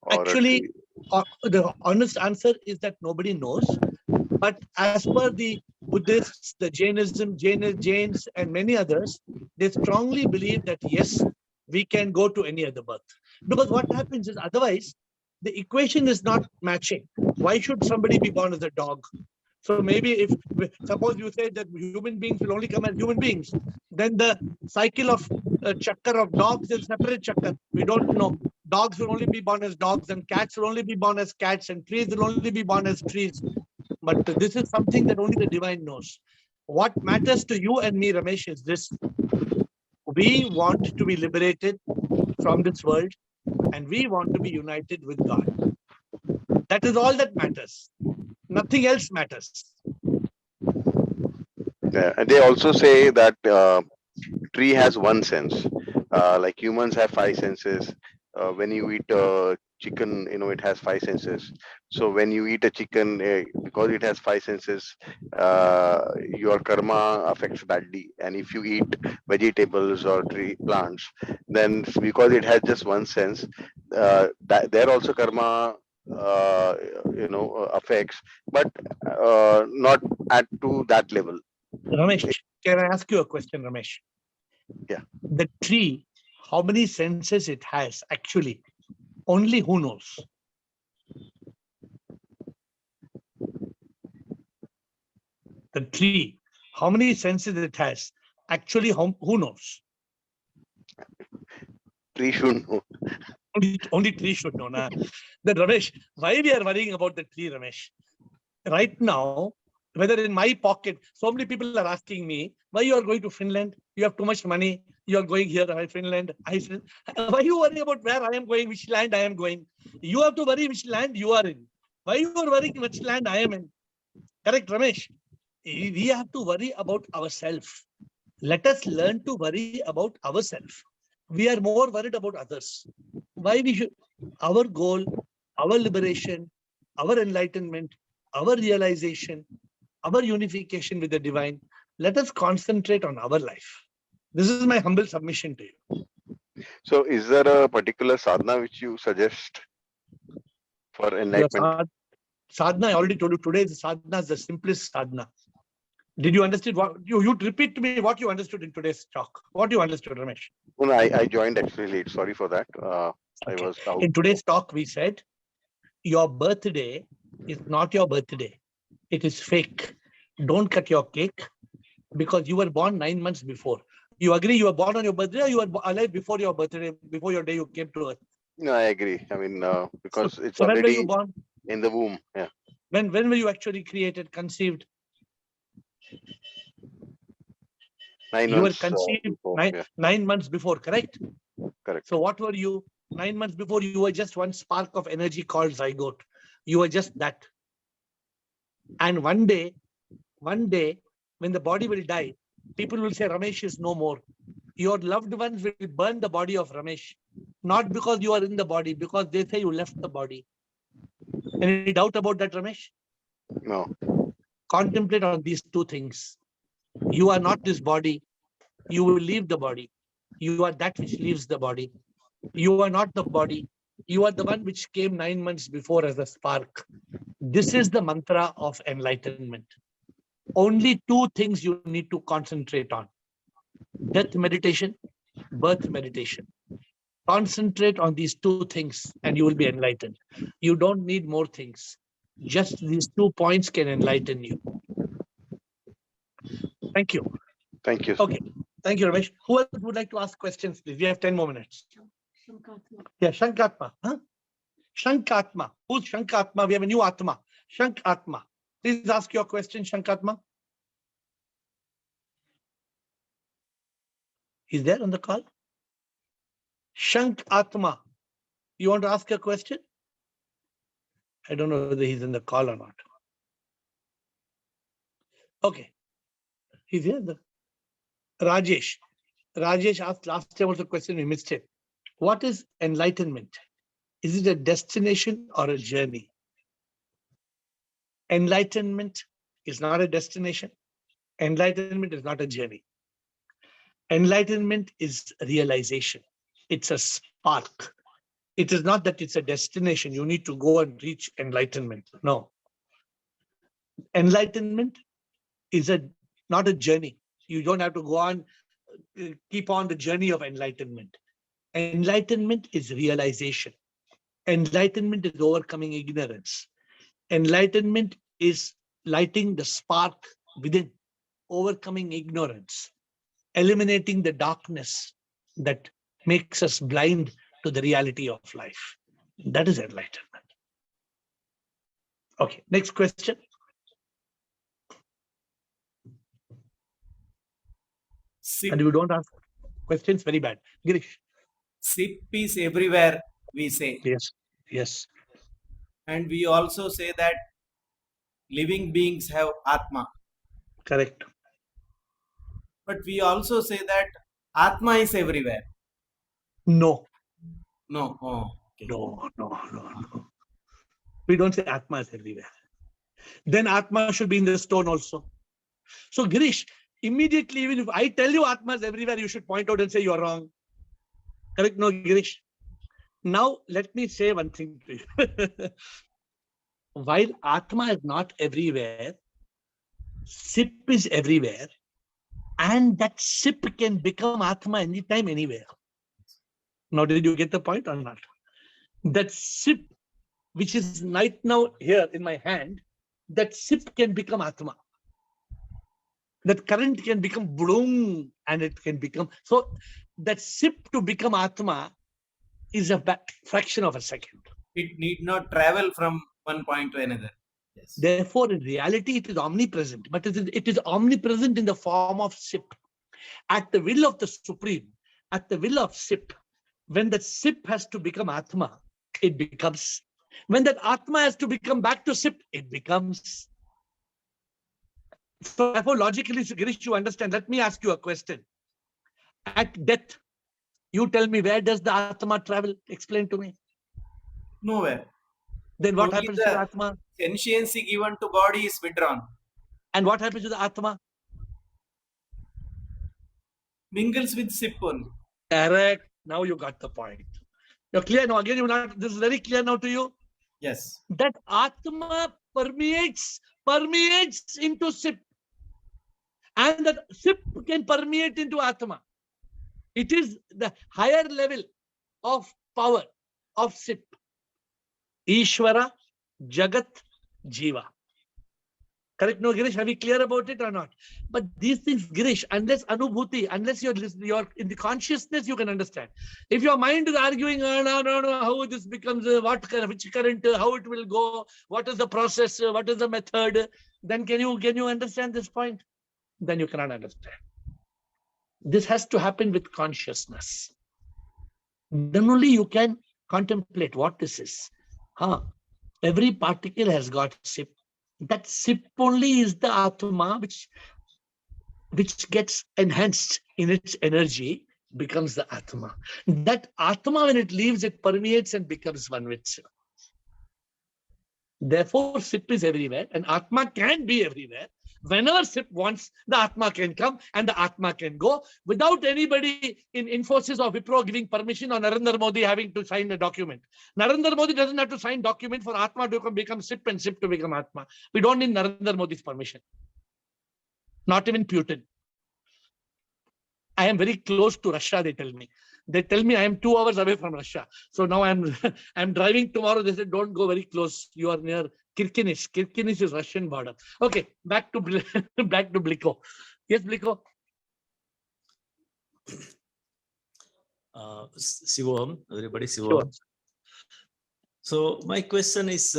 or a Actually, tree? the honest answer is that nobody knows. But as per the Buddhists, the Jains, and many others, they strongly believe that yes, we can go to any other birth. Because what happens is otherwise, the equation is not matching. Why should somebody be born as a dog? So maybe if suppose you say that human beings will only come as human beings, then the cycle of chakra of dogs is separate chakra. We don't know. Dogs will only be born as dogs, and cats will only be born as cats, and trees will only be born as trees. But this is something that only the divine knows. What matters to you and me, Ramesh, is this. We want to be liberated from this world, and we want to be united with God. That is all that matters. Nothing else matters. Yeah. And they also say that tree has one sense. Like humans have five senses. When you eat chicken, it has five senses. So when you eat a chicken, because it has five senses, your karma affects badly. And if you eat vegetables or tree plants, then because it has just one sense, that there also karma affects, but not at to that level. Ramesh, can I ask you a question, Ramesh? Yeah. The tree, how many senses it has actually? Only who knows? The tree, how many senses it has? Actually, who knows? Tree should know. Only tree should know. Nah. Then Ramesh, why we are worrying about the tree, Ramesh? Right now, whether in my pocket, so many people are asking me, why you are going to Finland? You have too much money. You are going here, Finland. I said, why you worry about where I am going, which land I am going? You have to worry which land you are in. Why you are worrying which land I am in? Correct, Ramesh? We have to worry about ourselves. Let us learn to worry about ourselves. We are more worried about others. Why we should? Our goal, our liberation, our enlightenment, our realization, our unification with the divine. Let us concentrate on our life. This is my humble submission to you. So, is there a particular sadhana which you suggest for enlightenment? Sadhana, I already told you today, the sadhana is the simplest sadhana. Did you understand what you repeat to me what you understood in today's talk? What you understood, Ramesh? No, I joined actually late. Sorry for that. I Okay. was out. In today's talk, we said your birthday is not your birthday. It is fake. Don't cut your cake because you were born 9 months before. You agree you were born on your birthday or you were alive before your birthday, before your day you came to earth? No, I agree. I mean, because it's So when were you already born? in the womb. Yeah. When were you actually created, conceived? 9 You were months conceived before. Yeah, 9 months before, correct? correct. So what were you? 9 months before, you were just one spark of energy called zygote. You were just that. And one day, when the body will die, people will say Ramesh is no more. Your loved ones will burn the body of Ramesh. Not because you are in the body, because they say you left the body. Any doubt about that, Ramesh? No. Contemplate on these two things. You are not this body. You will leave the body. You are that which leaves the body. You are not the body. You are the one which came 9 months before as a spark. This is the mantra of enlightenment. Only two things you need to concentrate on: death meditation, birth meditation. Concentrate on these two things and you will be enlightened. You don't need more things. Just these 2 points can enlighten you. Thank you. Thank you. Okay. Thank you, Ramesh. Who else would like to ask questions, please? We have 10 more minutes. Yeah, Shankatma. Huh? Shankatma. Who's Shankatma? We have a new Atma. Shankatma. Please ask your question, Shankatma. He's there on the call? Shankatma. You want to ask a question? I don't know whether he's in the call or not. Okay. He's here. Rajesh. Rajesh asked last time also a question, we missed it. What is enlightenment? Is it a destination or a journey? Enlightenment is not a destination. Enlightenment is not a journey. Enlightenment is realization. It's a spark. It is not that it's a destination. You need to go and reach enlightenment. No. Enlightenment is not a journey. You don't have to go on, keep on the journey of enlightenment. Enlightenment is realization. Enlightenment is overcoming ignorance. Enlightenment is lighting the spark within, overcoming ignorance, eliminating the darkness that makes us blind to the reality of life. That is enlightenment. Okay, next question. SIP, And if you don't ask questions, very bad. Girish. SIP is everywhere, we say. Yes, yes. And we also say that living beings have Atma. Correct. But we also say that Atma is everywhere. No, No. Oh, okay. no. We don't say Atma is everywhere. Then Atma should be in the stone also. So Girish, immediately, even if I tell you Atma is everywhere, you should point out and say you're wrong. Correct? No, Girish. Now, let me say one thing to you. While Atma is not everywhere, SIP is everywhere. And that SIP can become Atma anytime, anywhere. Now, did you get the point or not? That SIP, which is right now here in my hand, that SIP can become Atma. That current can become bloom and it can become. So that SIP to become Atma is a fraction of a second. It need not travel from one point to another. Yes. Therefore, in reality, it is omnipresent, but it is omnipresent in the form of SIP. At the will of the Supreme, at the will of SIP, when that SIP has to become Atma, it becomes. When that Atma has to become back to SIP, it becomes. So therefore, logically, Girish, you understand. Let me ask you a question. At death, you tell me, where does the Atma travel? Explain to me. Nowhere. Then what Only happens to the Atma? Sentiency given to body is withdrawn. And what happens to the Atma? Mingles with SIP only. Correct. Now you got the point. You're clear now. Again, this is very clear now to you. Yes. That Atma permeates into SIP. And that SIP can permeate into Atma. It is the higher level of power of SIP. Ishvara, Jagat, Jiva. Correct? No, Girish, are we clear about it or not? But these things, Girish, unless Anubhuti, unless you're in the consciousness, you can understand. If your mind is arguing, no, how this becomes, which current, how it will go, what is the process, what is the method, then can you understand this point? Then you cannot understand. This has to happen with consciousness. Then only you can contemplate what this is. Every particle has got SIP. That SIP only is the Atma which gets enhanced in its energy, becomes the Atma. That Atma, when it leaves, it permeates and becomes one with SIP. Therefore, SIP is everywhere and Atma can be everywhere. Whenever SIP wants, the Atma can come and the Atma can go without anybody in Infosys or Wipro giving permission or Narendra Modi having to sign a document. Narendra Modi doesn't have to sign document for Atma to become SIP and SIP to become Atma. We don't need Narendra Modi's permission. Not even Putin. I am very close to Russia, they tell me. They tell me I am 2 hours away from Russia. So now I'm driving tomorrow. They said, don't go very close. You are near Kirkenes. Kirkenes is Russian border. Okay, back to Bliko. Yes, Bliko. Shivam, everybody, Shivam. Sure. So my question is,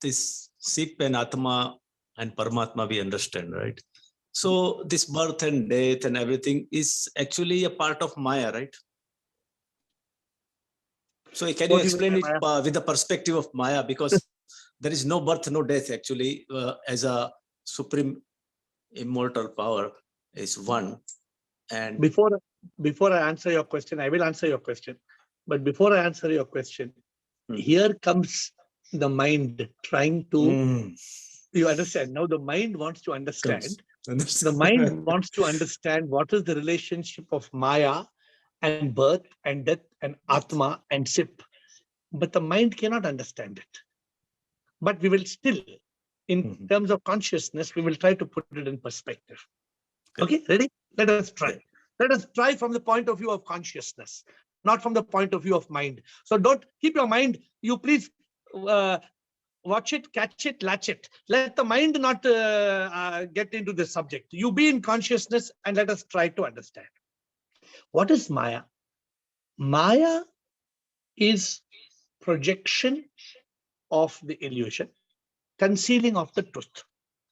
this SIP and Atma and Paramatma we understand, right? So this birth and death and everything is actually a part of Maya, right? So can you explain it with the perspective of Maya? Because there is no birth, no death actually as a supreme immortal power. is one. And Before I answer your question, I will answer your question. But before I answer your question, here comes the mind trying to, you understand? Now the mind wants to understand. The mind wants to understand what is the relationship of Maya and birth and death and Atma and Sip. But the mind cannot understand it. But we will still, in terms of consciousness, we will try to put it in perspective. Okay, ready? Let us try. Let us try from the point of view of consciousness, not from the point of view of mind. So don't keep your mind, you please watch it, catch it, latch it. Let the mind not get into the subject. You be in consciousness and let us try to understand. What is Maya? Maya is projection of the illusion, concealing of the truth.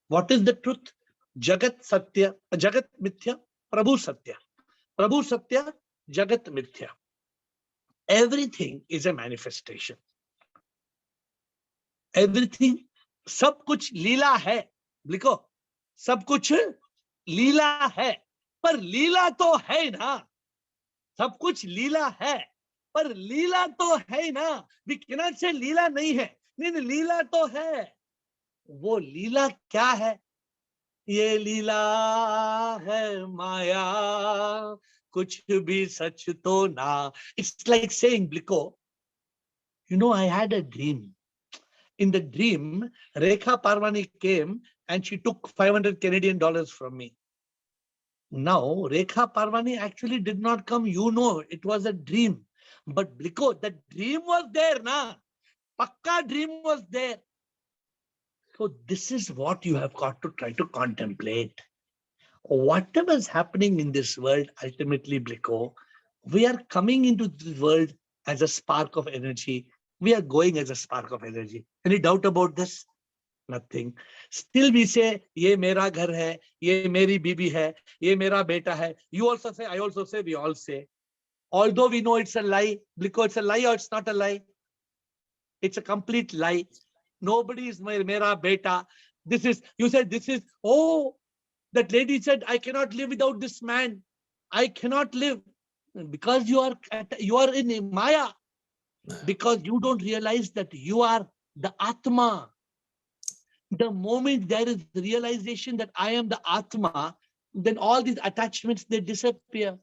What is the truth? Jagat Satya, Jagat Mithya, Prabhu Satya. Prabhu Satya, Jagat Mithya. Everything is a manifestation. Everything, सब कुछ लीला है. लिखो, सब कुछ लीला है. पर लीला तो है ना. सब कुछ लीला है. पर लीला तो है ना. We cannot say लीला नहीं है. नहीं, लीला तो है. वो लीला क्या है? ये लीला है माया, कुछ भी सच तो ना. It's like saying, Bliko, you know, I had a dream. In the dream, Rekha Parwani came and she took 500 Canadian dollars from me. Now, Rekha Parwani actually did not come. You know, it was a dream. But Bliko, the dream was there, na? Pakka dream was there. So this is what you have got to try to contemplate. Whatever is happening in this world, ultimately, Bliko, we are coming into the world as a spark of energy. We are going as a spark of energy. Any doubt about this? Nothing. Still we say, ye mera ghar hai, ye meri bibi hai, ye mera beta hai. You also say, I also say, we all say. Although we know it's a lie, Bliko, it's a lie or it's not a lie? It's a complete lie. Nobody is mera beta. This is, you said this is, oh, that lady said, I cannot live without this man. I cannot live. Because you are in Maya. Because you don't realize that you are the Atma. The moment there is the realization that I am the Atma, then all these attachments, they disappear.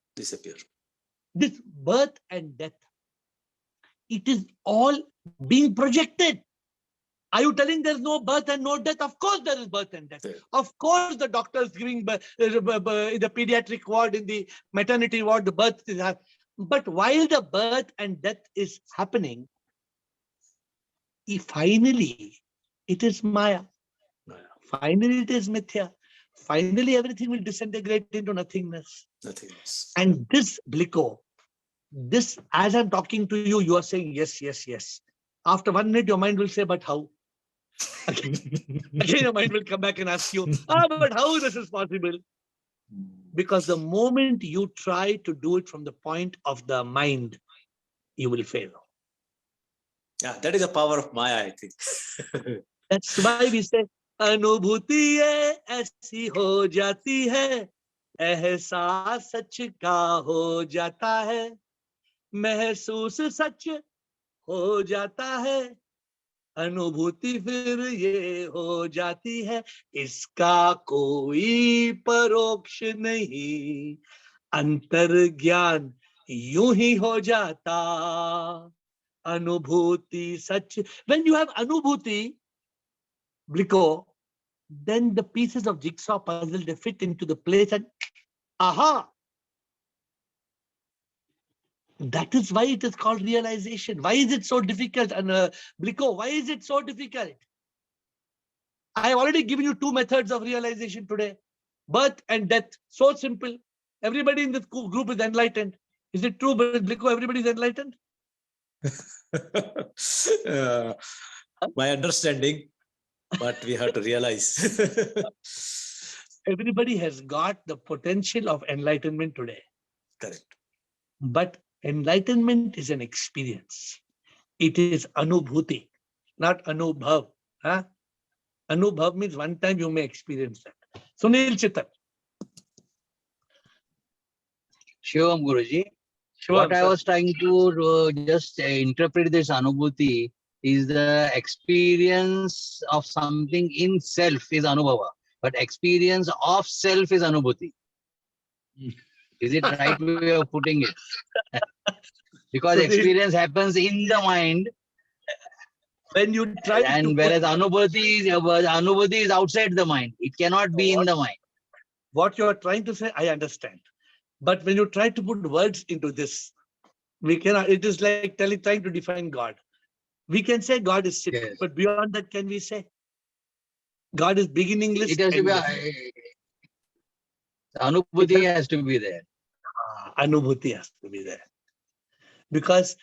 This birth and death, it is all being projected. Are you telling there's no birth and no death? Of course there is birth and death. Of course the doctor is giving birth, in the pediatric ward, in the maternity ward, the birth is happening. But while the birth and death is happening, finally it is Maya. Finally it is Mithya. Finally everything will disintegrate into nothingness. And this, Bliko, this, as I'm talking to you, you are saying yes, yes, yes. After 1 minute, your mind will say, but how? Again, your mind will come back and ask you, but how this is possible? Because the moment you try to do it from the point of the mind, you will fail. Yeah, that is the power of Maya, I think. That's why we say, अनुभूति ये ऐसी हो जाती है, एहसास सच का हो जाता है, महसूस सच हो जाता है, अनुभूति फिर ये हो जाती है, इसका कोई परोक्ष नहीं, अंतर्ज्ञान यूं ही हो जाता, अनुभूति सच. When you have अनुभूति, Bliko, then the pieces of jigsaw puzzle, they fit into the place and aha. That is why it is called realization. Why is it so difficult? And Bliko, why is it so difficult? I have already given you 2 methods of realization today. Birth and death. So simple. Everybody in this group is enlightened. Is it true, Bliko, everybody is enlightened? My understanding, but we have to realize. Everybody has got the potential of enlightenment today. Correct. But enlightenment is an experience. It is anubhuti, not anubhav. Huh? Anubhav means one time you may experience that. Sunil Chitan. Shivam Guruji, Sure, what I sir. was trying to just interpret this anubhuti is the experience of something in self is anubhava, but experience of self is anubhuti. Is it right way of putting it? Because So experience happens in the mind, when you try to and put whereas anubhuti is outside the mind. It cannot be in the mind. what you are trying to say, I understand. But when you try to put words into this, we cannot. It is like trying to define God. We can say God is SIP, Yes. but beyond that, can we say God is beginningless, It has to be endless? anubhuti has to be there. Anubhuti has to be there. Because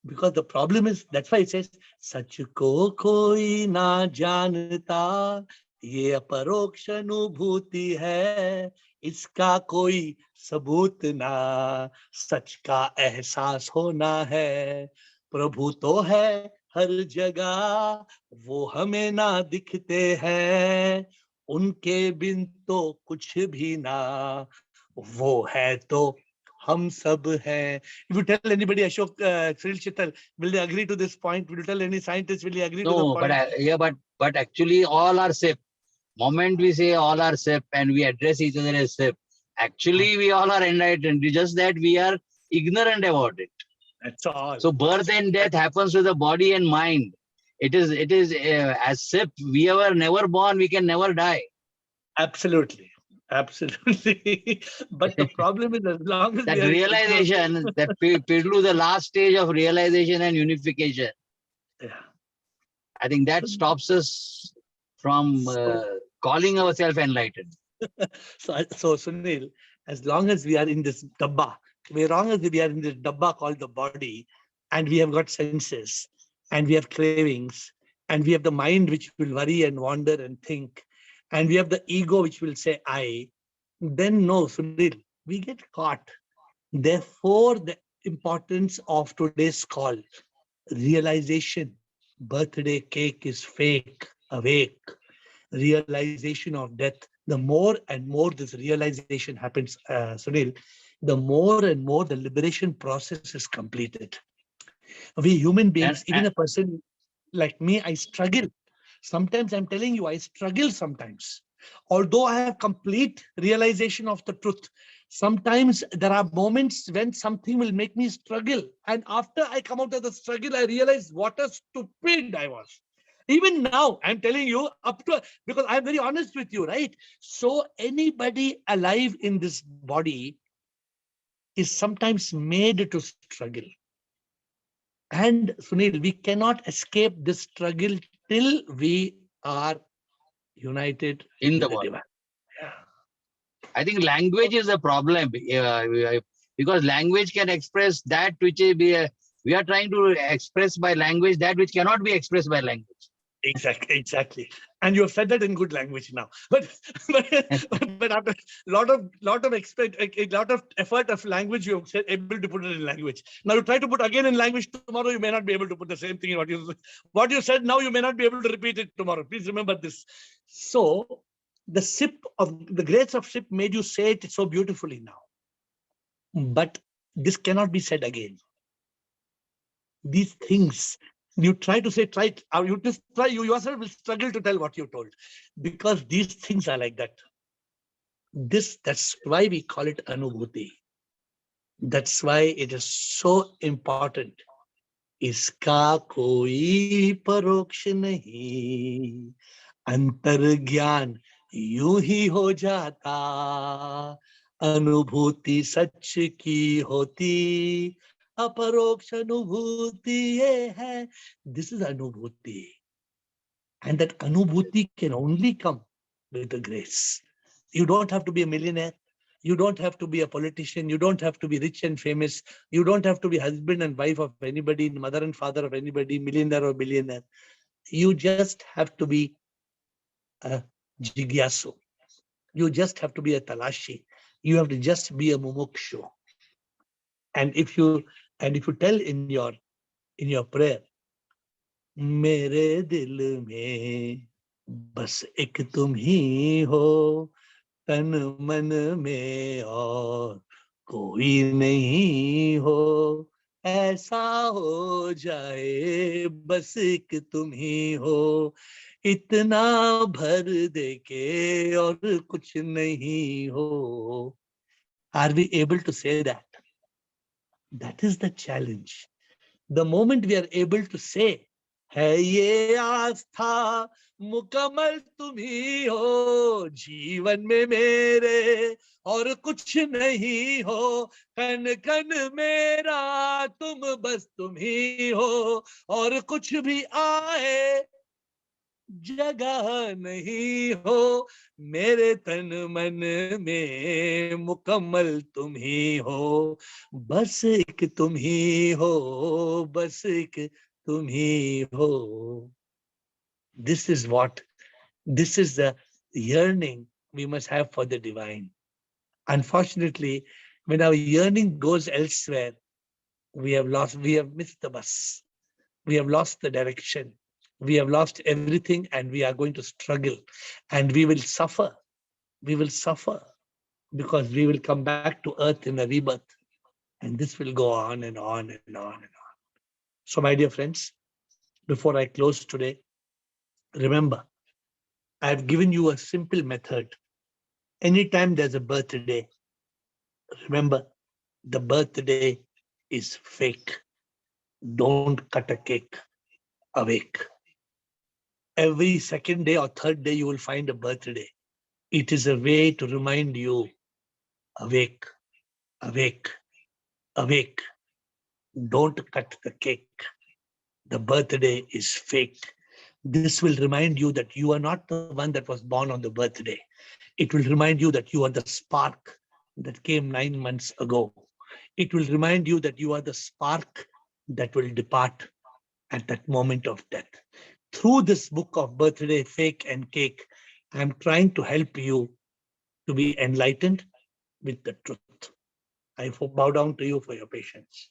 the problem is, that's why it says, Sach ko koi na janta, ye aparoksh anubhuti hai, iska koi sabut na, sach ka ehsaas hona hai, prabhu to hai har jagah, wo hame na dikhte hai, unke bin to kuch bhi na, wo hai to hum sab hai. If you tell anybody, Ashok, Cyril Chittal, will they agree to this point? Will you tell any scientist, will they agree to the No, point? but actually all are SIP. Moment we say all are SIP and we address each other as SIP, actually we all are enlightened. It's just that we are ignorant about it. That's all. So birth and death happens to the body and mind. It is as SIP. We are never born. We can never die. Absolutely. Absolutely. But the problem is, as long as That we are realization, that Pidlu, the last stage of realization and unification, yeah. I think that stops us from calling ourselves enlightened. So Sunil, as long as we are in this dabba, as long as we are in this dabba called the body, and we have got senses, and we have cravings, and we have the mind which will worry and wander and think, and we have the ego which will say I, then no, Sunil, we get caught. Therefore, the importance of today's call, realization, birthday cake is fake, awake, realization of death. The more and more this realization happens, Sunil, the more and more the liberation process is completed. We human beings, And even a person like me, I struggle. Sometimes I'm telling you, I struggle sometimes. Although I have complete realization of the truth, sometimes there are moments when something will make me struggle. And after I come out of the struggle, I realize what a stupid I was. Even now, I'm telling you, up to, because I'm very honest with you, right? So anybody alive in this body is sometimes made to struggle. And Sunil, we cannot escape this struggle till we are united in with the the body. divine. Yeah. I think language is a problem because language can express that which we are trying to express by language that which cannot be expressed by language. Exactly. And you have said that in good language now. But after lot of expect a lot of effort of language, you have said able to put it in language. Now you try to put again in language tomorrow, you may not be able to put the same thing in what you said now, you may not be able to repeat it tomorrow. Please remember this. So the sip of the grace of sip made you say it so beautifully now. But this cannot be said again. These things you try to say, try it, or you just try, you yourself will struggle to tell what you told, because these things are like that. That's why we call it anubhuti. That's why it is so important. Iska koi paroksh nahi, अंतर ज्ञान यूं ही हो जाता, अनुभूति सच की होती, अपरोक्ष अनुभूति ये है. This is anubhuti, and that anubhuti can only come with the grace. You don't have to be a millionaire. You don't have to be a politician. You don't have to be rich and famous. You don't have to be husband and wife of anybody, mother and father of anybody, millionaire or billionaire. You just have to be a jigyasu. You just have to be a talashi. You have to just be a mumukshu. And if you tell in your prayer, मेरे दिल में बस एक तुम ही हो, तन मन में और कोई नहीं हो ऐसा हो जाए बस एक तुम ही हो इतना भर दे के और कुछ नहीं हो. Are we able to say that? That is the challenge. The moment we are able to say, है ये आस्था मुकम्मल तुम ही हो जीवन में मेरे और कुछ नहीं हो कन कन मेरा तुम बस तुम ही हो और कुछ भी आए जगह नहीं हो मेरे तन मन में मुकम्मल तुम ही हो बस एक तुम ही हो बस एक तुम ही हो. This is the yearning we must have for the divine. Unfortunately, when our yearning goes elsewhere, we have missed the bus. We have lost the direction. We have lost everything and we are going to struggle and we will suffer. We will suffer because we will come back to earth in a rebirth. And this will go on and on and on and on. So, my dear friends, before I close today, remember, I have given you a simple method. Anytime there's a birthday, remember, the birthday is fake. Don't cut a cake. Awake. Every second day or third day, you will find a birthday. It is a way to remind you, awake, awake, awake. Don't cut the cake. The birthday is fake. This will remind you that you are not the one that was born on the birthday. It will remind you that you are the spark that came 9 months ago. It will remind you that you are the spark that will depart at that moment of death. Through this book of birthday, fake and cake, I'm trying to help you to be enlightened with the truth. I bow down to you for your patience.